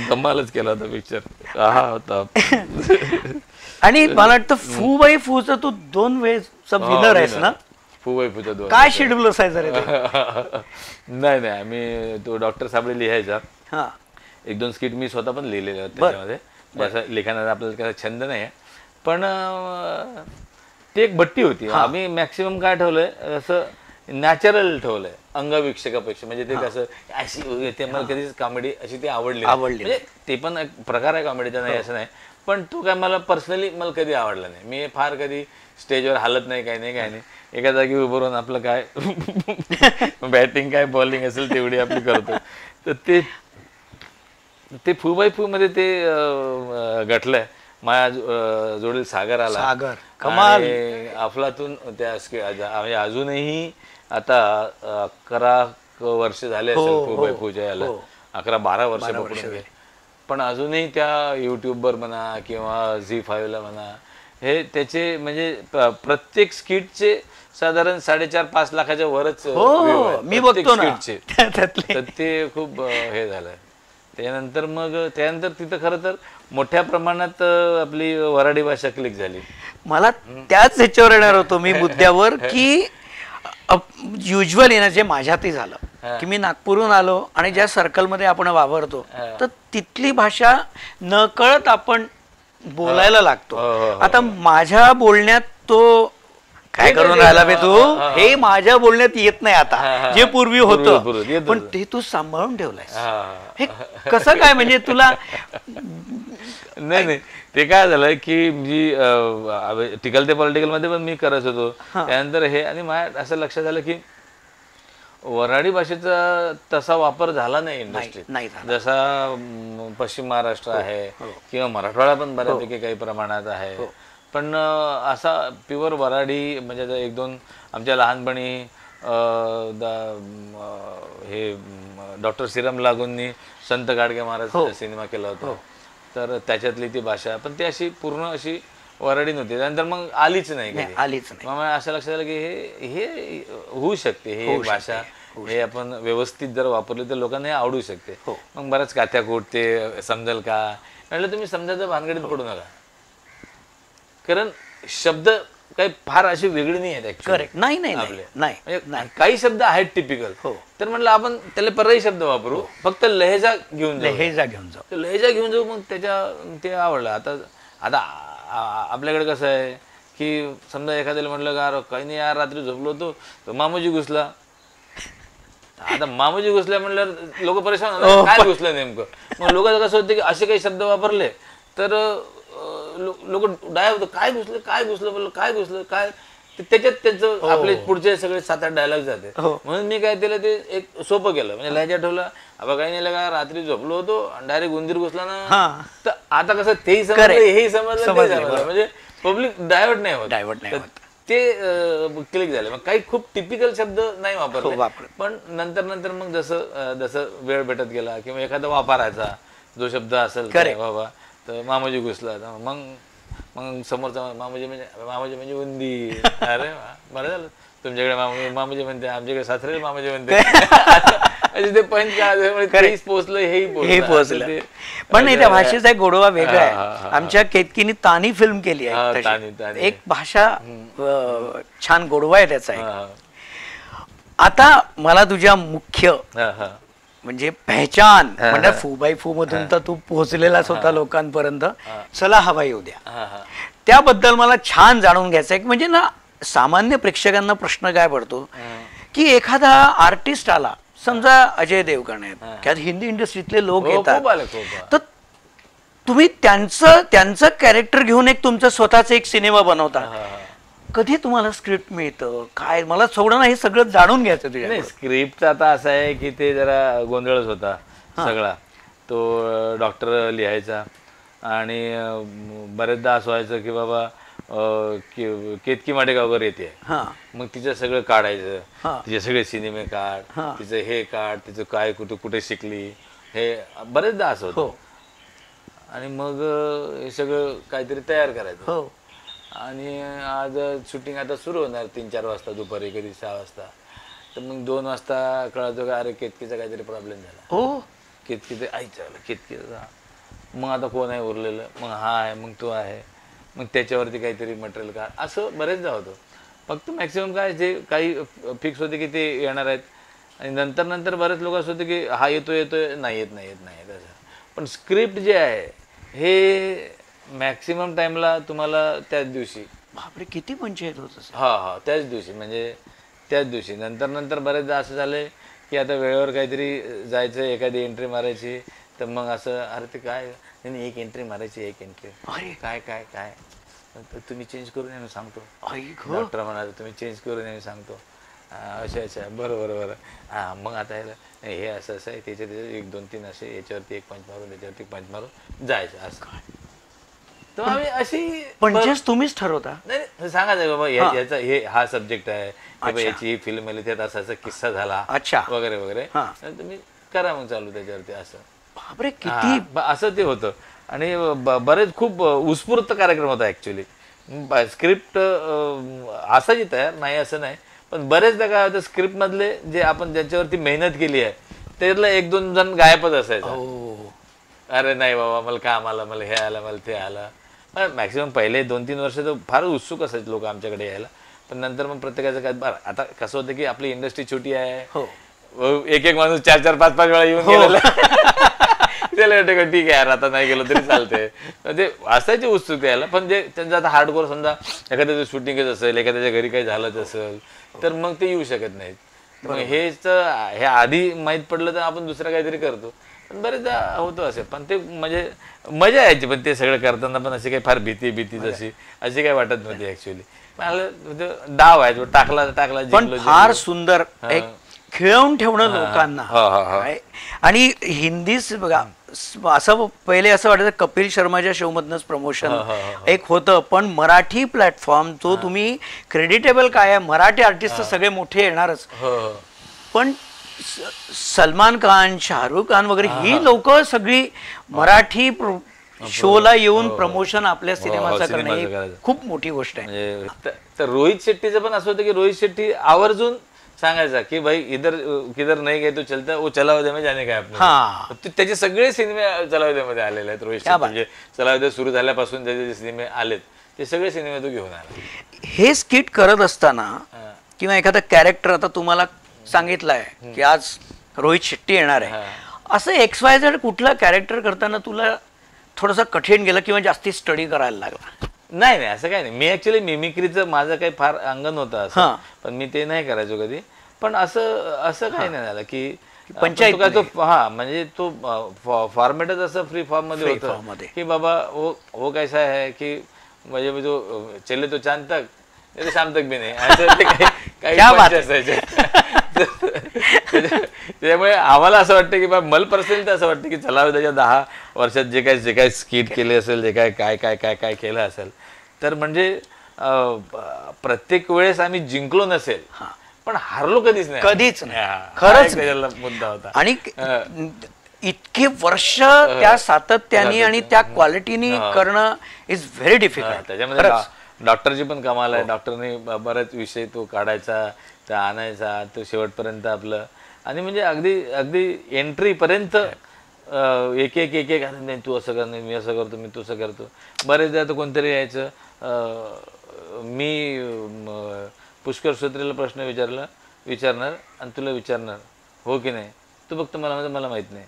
Speaker 2: कमालच केला होता पिक्चर. हा होता.
Speaker 1: आणि मला वाटतं फू बाई फूचं तू 2 वेळेस विनर आहेस ना.
Speaker 2: फुबाई फुचा 2.
Speaker 1: काय शेड्यूल असायचं रे ते?
Speaker 2: नाही नाही आम्ही तो डॉक्टर साबळे लिहायचा.
Speaker 1: हा
Speaker 2: 1-2 स्किट मी स्वतः पण लिहिलेले होते त्याच्यामध्ये. असं लिखाणाचा आपल्याला काही छंद नाही आहे, पण ती एक भट्टी होती. आम्ही मॅक्सिमम काय ठेवलंय असं नॅचरल ठेवलंय अंगविक्षकापेक्षा. म्हणजे ते कसं अशी ते मला कधीच कॉमेडी अशी ती आवडली म्हणजे ते पण एक प्रकार आहे कॉमेडीचा, नाही असं नाही. पण तो काय मला पर्सनली मला कधी आवडला नाही. मी फार कधी स्टेजवर हालत नाही, काही नाही काही नाही. एका जागी उभं राहून आपलं काय बॅटिंग काय बॉलिंग असेल तेवढी आपली करतो. तर ते फू बाय फू मध्ये ते घटलंय. माझ्या जोडील सागर आला.
Speaker 1: सागर कमाल.
Speaker 2: अफलातून त्या म्हणजे अजूनही आता 11 वर्ष झाले असेल फू बाय फूच्या याला. 11-12 वर्ष पकडून घे. पण अजूनही त्या युट्यूबवर म्हणा किंवा झी5ला म्हणा हे त्याचे म्हणजे प्रत्येक स्किटचे साधारण 4.5-5 लाखाच्या वरच
Speaker 1: मी बघतो ना.
Speaker 2: तर ते खूप हे झालंय. त्यानंतर तिथं खरं तर मोठ्या प्रमाणात आपली वऱ्हाडी भाषा क्लिक झाली.
Speaker 1: मला त्याच ह्याच्यावर येणार होतो मी मुद्द्यावर की युजली ना जे माझ्यातही झालं की मी नागपूरहून आलो आणि ज्या सर्कलमध्ये आपण वावरतो तर तिथली भाषा नकळत आपण बोलायला लागतो. आता माझ्या बोलण्यात तो काय करून राहिला बे तू, हे माझ्या बोलण्यात येत नाही आता, जे पूर्वी होतं. पण ते तू सांभाळून ठेवलंयस. हे कसं काय म्हणजे तुला.
Speaker 2: नाही ते काय झालं की जी टिकल ते पॉलिटिकल मध्ये पण मी करत होतो. त्यानंतर हे आणि माझ्या असं लक्षात आलं की वऱ्हाडी भाषेचा तसा वापर झाला नाही इंडस्ट्रीत जसा पश्चिम महाराष्ट्र आहे किंवा मराठवाडा पण बऱ्यापैकी काही प्रमाणात आहे. पण असा प्युअर वऱ्हाडी म्हणजे 1-2 आमच्या लहानपणी हे डॉक्टर श्रीराम लागूंनी संत गाडगे महाराज सिनेमा केला होता. तर त्याच्यातली ती भाषा पण ती अशी पूर्ण अशी वऱ्हाडी नव्हती. त्यानंतर मग आलीच नाही. मग असं लक्षात आलं की हे होऊ शकते, हे भाषा हे आपण व्यवस्थित जर वापरली तर लोकांना हे आवडू शकते. मग बऱ्याच काथ्याकूट ते समजेल का म्हटलं तुम्ही समजायचं भानगडीत पडू नका, कारण शब्द काही फार अशी वेगळी नाही आहेत.
Speaker 1: करेक्ट नाही आपले
Speaker 2: काही शब्द आहेत टिपिकल. तर म्हटलं आपण त्याला पर्यायी शब्द वापरू, फक्त लहेजा घेऊन जाऊ. मग ते आवडलं. आता आपल्याकडे कसं आहे की समजा एखाद्याला म्हटलं का काही नाही यार रात्री झोपलो होतो तर मामूजी घुसला. आता मामूजी घुसल्या म्हणलं लोक परेशान होतात, काय घुसलं नेमकं. मग लोकांचं कसं होतं की असे काही शब्द वापरले तर लोक डाय होतं, काय घुसलं बोललं काय घुसलं काय. त्याच्यात त्यांचं आपले पुढचे सगळे 7-8 डायलॉग जाते. म्हणून मी काय केलं ते एक सोपं केलं, म्हणजे लहजा ठेवला. आपण काही नाही का रात्री झोपलो होतो आणि डायरेक्ट उंदीर घुसला ना. तर आता कसं तेही समजलं हेही समजलं म्हणजे पब्लिक डायव्हर्ट नाही होत. ते क्लिक झाले. मग काही खूप टिपिकल शब्द नाही वापरले,
Speaker 1: वापरले.
Speaker 2: पण नंतर नंतर मग जसं जसं वेळ भेटत गेला किंवा एखादा वापरायचा जो शब्द असेल बाबा, तर मामोजी घुसला, मग मग समोरचा मामोजी म्हणजे उंदी. अरे वा, बरं झालं तुमच्याकडे मामोजी म्हणते, आमच्याकडे सासरे मामोजी म्हणते. ते पंच काळात पोचलं, हेही पोचलं.
Speaker 1: पण नाही, त्या भाषेचा एक गोडवा वेगळा आहे. आमच्या केतकीने तानी फिल्म केली आहे, एक भाषा छान गोडवा आहे त्याचा एक. आता मला तुझ्या मुख्य म्हणजे पहचान म्हणजे फू बाय फू मधून तर तू पोहोचलेलाच होता लोकांपर्यंत. चला हवा येऊ द्या, त्याबद्दल मला छान जाणून घ्यायचं आहे. म्हणजे ना, सामान्य प्रेक्षकांना प्रश्न काय पडतो की एखादा आर्टिस्ट आला, समजा अजय देवगण आहेत किंवा हिंदी इंडस्ट्रीतले लोक येतात, तर तुम्ही त्यांचं कॅरेक्टर घेऊन एक तुमचं स्वतःच एक सिनेमा बनवता. कधी तुम्हाला स्क्रिप्ट मिळतं काय? मला थोडं ना हे सगळं जाणून घ्यायचं तुझ्या.
Speaker 2: स्क्रिप्ट आता असं आहे की ते जरा गोंधळच होता सगळा. तो डॉक्टर लिहायचा आणि बरेचदा असं व्हायचं की बाबा केतकी माडेगावकर येते, मग तिचं सगळं काढायचं, तिचे सगळे सिनेमे काढ, तिचं हे काढ, तिचं काय कुठे शिकली, हे बरेचदा असं होतं. आणि मग हे सगळं काहीतरी तयार करायचं. आणि आज शूटिंग आता सुरू होणार 3-4 वाजता दुपारी, कधी 6 वाजता. तर मग 2 वाजता कळतो का अरे केतकीचा काहीतरी प्रॉब्लेम झाला. केतकीचं आईचं केतकीचा, मग आता कोण आहे उरलेलं, मग हा आहे, मग तो आहे, मग त्याच्यावरती काहीतरी मटेरियल का, असं बरेचदा होतं. फक्त मॅक्सिमम काय जे काही फिक्स होते की ते येणार आहेत. आणि नंतर बरेच लोक असं होते की हा येतोय नाही येत असं. पण स्क्रिप्ट जे आहे हे मॅक्सिमम टाइमला तुम्हाला त्याच दिवशी,
Speaker 1: बापरे किती पंचायत होत.
Speaker 2: त्याच दिवशी, म्हणजे त्याच दिवशी. नंतर बरेचदा असं झालंय की आता वेळेवर काहीतरी जायचं, एखादी एंट्री मारायची, तर मग असं अरे ते काय नाही, एक एंट्री मारायची, एक एंट्री, अरे काय काय काय तुम्ही चेंज करून येणं सांगतो. डॉक्टर म्हणाले तुम्ही चेंज करून येणं सांगतो. अच्छा बरं. मग आता हे असं आहे, त्याच्यात 1-2-3 असे, याच्यावरती 1 पंच मारून, याच्यावरती 1 पंच मारून जायचं असं. तर आम्ही अशी
Speaker 1: पंचेस तुम्हीच ठरवता?
Speaker 2: नाही, सांगायचं बाबा याचा हा सब्जेक्ट आहे, याची ही फिल्म आली, त्यात असा किस्सा झाला वगैरे वगैरे, तुम्ही करा मग चालू त्याच्यावरती असं.
Speaker 1: बापरे किती
Speaker 2: असं ते होतं. आणि बरेच खूप उत्स्फूर्त कार्यक्रम होता ऍक्च्युली. स्क्रिप्ट असायची तयार, नाही असं नाही, पण बरेचदा काय होतं स्क्रिप्ट मधले जे आपण ज्याच्यावरती मेहनत केली आहे त्यातलं 1-2 जण गायबच असायचं. अरे नाही बाबा मला काम आलं, मला हे आलं, मला ते आलं. मॅक्सिमम पहिले 2-3 वर्ष तर फार उत्सुक असायचे लोक आमच्याकडे यायला. पण नंतर मग प्रत्येकाचं काय, बरं आता कसं होतं की आपली इंडस्ट्री छोटी आहे, एक माणूस 4-4, 5-5 वेळा येऊन गेलेला, त्याला वाटतं ठीक आहे यार आता नाही गेलो तरी चालतंय. ते असायची उत्सुकता यायला. पण जे त्यांचं आता हार्डकोर, समजा एखाद्याचं शूटिंगच असेल, एखाद्याच्या घरी काही झालंच असेल, तर मग ते येऊ शकत नाहीत. मग हे आधी माहीत पडलं तर आपण दुसरं काहीतरी करतो. पण बरेचदा होतं असे. पण ते म्हणजे मजा यायची. पण ते सगळं करताना पण अशी काही फार भीती अशी काही वाटत नव्हती ऍक्च्युअली. मला डाव आहे तो टाकला
Speaker 1: पण फार सुंदर एक खेळवून ठेवणं लोकांना. आणि हिंदीच बघा, असं पहिले असं वाटायचं कपिल शर्माच्या शो मधनच प्रमोशन एक होतं, पण मराठी प्लॅटफॉर्म तो तुम्ही क्रेडिटेबल काय आहे, मराठी आर्टिस्ट सगळे मोठे येणारच. पण सलमान खान, शाहरुख खान वगैरे ही लोक सगळी मराठी शोला येऊन प्रमोशन आपल्या सिनेमाचं करणं ही खूप मोठी गोष्ट आहे.
Speaker 2: तर रोहित शेट्टीचं पण असं होतं की रोहित शेट्टी आवर्जून सांगायचा की भाई किधर नाही गए तो चलता, वो चलावदे में जाने का आपने. त्याचे सगळे सिनेमे चलावदे मध्ये आलेले आहेत. रोहित शेट्टी म्हणजे चलावदे सुरू झाल्यापासून त्याचे जे सिनेमे आलेत ते सगळे सिनेमे तो घेऊन आला.
Speaker 1: हे स्किट करत असताना किंवा एखादा कॅरेक्टर आता तुम्हाला सांगितलं आहे की आज रोहित शेट्टी येणार आहे, असं XYZ कुठला कॅरेक्टर करताना तुला थोडंसं कठीण गेलं किंवा जास्ती स्टडी करायला लागला?
Speaker 2: नाही असं काही नाही. मी ऍक्च्युली मिमिक्रीचं माझं काही फार अंग नव्हतं असं, पण मी ते नाही करायचो कधी. पण असं काही नाही झालं की पंचायत म्हणजे तो फॉर्मॅटच असं फ्री फॉर्म मध्ये होतं की बाबा वो कैसा है की म्हणजे जो चले तो चांद तक शाम तक भी नाही, असं ते काही असायचे. त्यामुळे आम्हाला असं वाटतं की मला पर्सनली असं वाटतं की चला त्याच्या 10 वर्षात जे काही स्किट केले असेल, जे काय केलं असेल, तर म्हणजे प्रत्येक वेळेस आम्ही जिंकलो नसेल पण हारलो कधीच नाही.
Speaker 1: कधीच नाही.
Speaker 2: हा,
Speaker 1: खरंच
Speaker 2: हा एक त्याच्यातला मुद्दा होता.
Speaker 1: आणि इतके वर्ष त्या सातत्याने आणि त्या क्वालिटीनी करणं इज व्हेरी डिफिकल्ट.
Speaker 2: त्याच्यामध्ये डॉक्टरची पण कमाल आहे. डॉक्टरने बरेच विषय तो काढायचा, तो आणायचा, तो शेवटपर्यंत आपलं, आणि म्हणजे अगदी अगदी एंट्री पर्यंत एक एक एक एक नाही तू असं कर, नाही मी असं करतो, मी तसं करतो. बरेचदा तर कोणतरी यायचं, मी पुष्कर श्रोत्रीला प्रश्न विचारणार आणि तुला विचारणार हो की नाही, तू फक्त मला मला माहित नाही.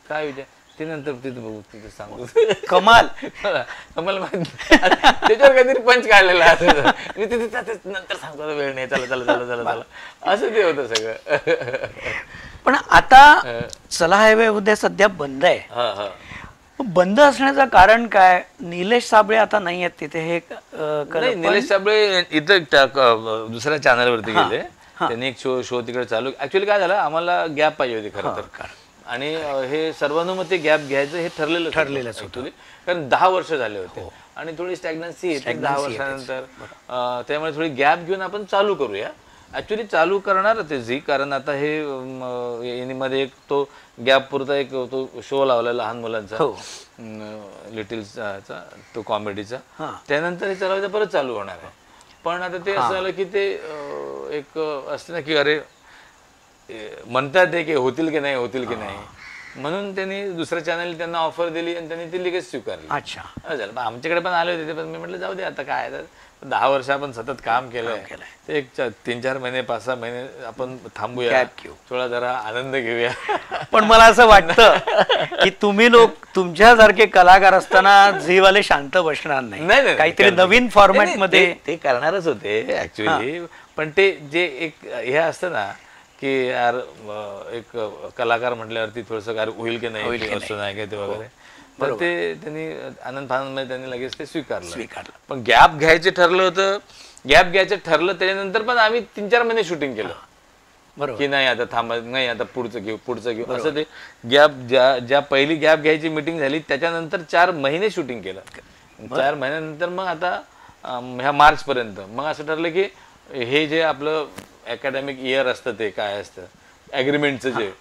Speaker 2: काय विचार ते नंतर तिथे बघू, तिथे सांगू.
Speaker 1: कमाल.
Speaker 2: मला माहित नाही. त्याच्यावर काहीतरी पंच काढलेला असायचं, मी तिथे नंतर सांगतो, वेळ नाही, चला चला चला चला चला, असं ते होतं सगळं.
Speaker 1: पण आता चला हायवे उद्या सध्या बंद आहे. बंद असण्याचं कारण काय? निलेश साबळे आता नाही आहेत तिथे. हे
Speaker 2: नाही, निलेश साबळे इथं दुसऱ्या चॅनलवरती गेले. त्यांनी एक शो तिकडे चालू. ऍक्च्युली काय झालं, आम्हाला गॅप पाहिजे होती खरं तर, आणि हे सर्वानुमते गॅप घ्यायचं हे ठरलेलंच ऍक्च्युली, कारण 10 वर्ष झाले होते आणि थोडी स्टॅग्नन्सी येते 10 वर्षानंतर. त्यामुळे थोडी गॅप घेऊन आपण चालू करूया. ऍक्च्युली चालू करणार ते झी, कारण आता हे मध्ये एक तो गॅप पुरता एक तो शो लावला लहान मुलांचा, लिटिलचा, तो कॉमेडीचा. त्यानंतर हे चालवायचं परत चालू होणार आहे. पण आता ते असं झालं की ते एक असतं ना की अरे म्हणतात ते की होतील की नाही, म्हणून त्यांनी दुसऱ्या चॅनल त्यांना ऑफर दिली आणि त्यांनी ती लगेच स्वीकारली.
Speaker 1: अच्छा,
Speaker 2: झालं. आमच्याकडे पण आले होते, पण मी म्हटलं जाऊ दे आता काय, 10 वर्ष आपण सतत काम केलंय, ते एक 3-4 महिने 5-6 महिने आपण थांबूया, थोडा जरा आनंद घेऊया.
Speaker 1: पण मला असं वाटतं की तुम्ही लोक तुमच्यासारखे कलाकार असताना झीवाले शांत बसणार नाही, काहीतरी नवीन फॉर्मॅट मध्ये
Speaker 2: ते करणारच होते ऍक्च्युली. पण ते जे एक हे असतं ना की यार एक कलाकार म्हटल्यावरती थोडंसं काय होईल की नाही, असं नाही काय ते वगैरे, तर ते त्यांनी आनंद फानंदमध्ये त्यांनी लगेच ते स्वीकारलं. पण गॅप घ्यायचं ठरलं त्याच्यानंतर पण आम्ही 3-4 महिने शूटिंग केलं की नाही आता थांबा, नाही आता पुढचं घेऊ असं. ते गॅप ज्या पहिली गॅप घ्यायची मीटिंग झाली त्याच्यानंतर 4 महिने शूटिंग केलं. 4 महिन्यानंतर मग आता ह्या मार्च पर्यंत मग असं ठरलं की हे जे आपलं अकॅडमिक इयर असतं ते काय असतं ॲग्रीमेंटचं जे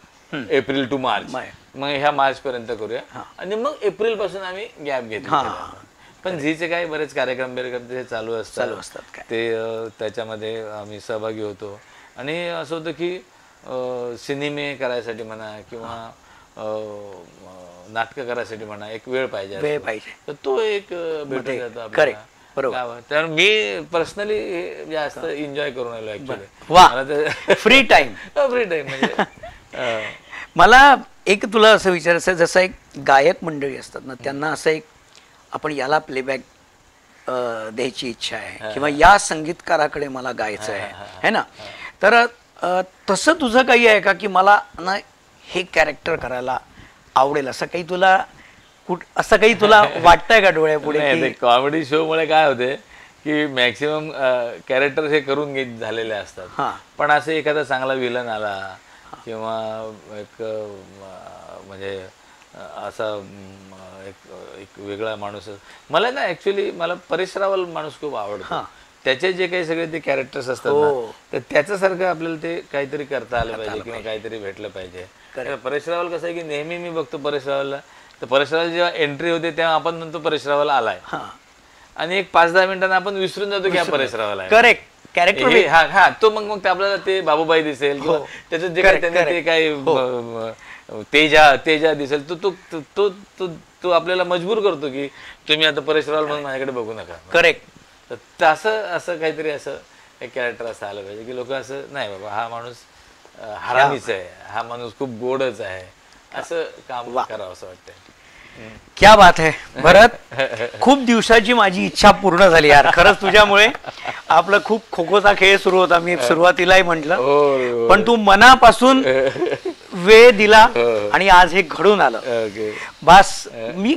Speaker 2: एप्रिल टू मार्च, मग ह्या मार्च पर्यंत करूया आणि मग एप्रिल पासून आम्ही गॅप घेतला. पण झीचे काही बरेच कार्यक्रम ते चालू असतात ते, त्याच्यामध्ये आम्ही सहभागी होतो. आणि असं होतं की सिनेमे करायसाठी म्हणा किंवा नाटकं करायसाठी म्हणा एक वेळ पाहिजे, तर तो एक भेटून जातो आपल्याला. तर मी पर्सनली जास्त एन्जॉय करून आलो ऍक्च्युली.
Speaker 1: फ्री टाइम म्हणजे मला एक तुला असं विचारायचं, जसं एक गायक मंडळी असतात ना, त्यांना असं एक आपण याला प्लेबॅक द्यायची इच्छा आहे किंवा या संगीतकाराकडे मला गायचं आहे ना, तर तसं तुझं काही आहे का की मला ना हे कॅरेक्टर करायला आवडेल, असं काही तुला असं काही तुला वाटतंय का डोळ्यापुढे?
Speaker 2: कॉमेडी शो मुळे काय होते की मॅक्सिमम कॅरेक्टर हे करून झालेले असतात, पण असं एखादा चांगला विलन आला किंवा एक म्हणजे असा एक वेगळा माणूस. मला ना ऍक्च्युली मला परेश रावल माणूस खूप आवडतो. त्याचे जे काही सगळे ते कॅरेक्टर्स असतात ना, तर त्याच्यासारखं आपल्याला ते काहीतरी करता आलं पाहिजे किंवा काहीतरी भेटलं पाहिजे. परेश रावल कसं आहे की नेहमी मी बघतो परेश रावलला, तर परेश रावल जेव्हा एंट्री होते तेव्हा आपण म्हणतो परेश रावल आलाय, आणि एक 5-10 मिनिटांना आपण विसरून जातो की हा परेश रावल आहे.
Speaker 1: Correct character.
Speaker 2: हा तो मग आपल्याला ते बाबूबाई दिसेल किंवा त्याचं जे काही त्यांनी ते काही तेजा दिसेल, तो आपल्याला मजबूर करतो की तुम्ही आता परेश रावल म्हणून माझ्याकडे बघू नका.
Speaker 1: करेक्ट.
Speaker 2: तर असं काहीतरी असं एक कॅरेक्टर असं आलं पाहिजे की लोक असं नाही बाबा हा माणूस हरामीच आहे, हा माणूस खूप गोडच आहे, असं काम करावं असं वाटतंय.
Speaker 1: क्या बात है भरत, खूप दिवसाची माझी इच्छा पूर्ण झाली यार खरंच तुझ्यामुळे. आपला खूप खो खोचा खेळ सुरू होता, मी सुरुवातीलाही म्हटलं, पण तू मनापासून वेळ दिला आणि आज हे घडून आलं. बस मी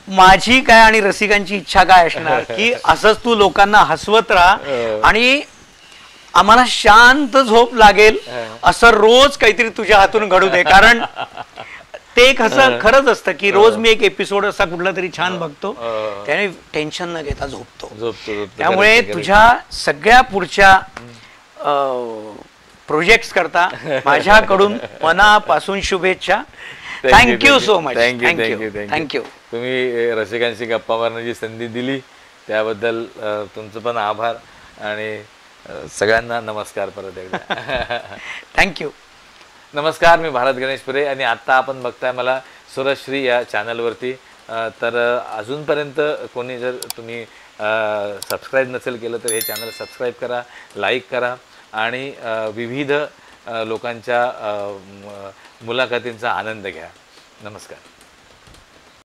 Speaker 1: माझी काय आणि रसिकांची इच्छा काय असणार की असंच तू लोकांना हसवत राहा आणि आम्हाला शांत झोप लागेल असं रोज काहीतरी तुझ्या हातून घडू दे. कारण ते एक असं खरंच असतं की रोज मी एक एपिसोड असा कुठला तरी छान बघतो, त्याने टेन्शन न घेता झोपतो. त्यामुळे तुझ्या सगळ्या पुढच्या प्रोजेक्ट्स करता माझ्याकडून मनापासून शुभेच्छा. Thank you so much. थँक्यू.
Speaker 2: तुम्ही रसिकांशी गप्पा मारण्याची संधी दिली त्याबद्दल तुमचं पण आभार आणि सगळ्यांना नमस्कार परत एकदा.
Speaker 1: थँक्यू.
Speaker 2: नमस्कार, मी भारत गणेशपुरे आणि आत्ता आपण बघताय मला सुरश्री या चॅनलवरती. तर अजूनपर्यंत कोणी जर तुम्ही सबस्क्राईब नसेल केलं तर हे चॅनल सबस्क्राईब करा, लाईक करा आणि विविध लोकांच्या मुलाखतींचा आनंद घ्या. नमस्कार.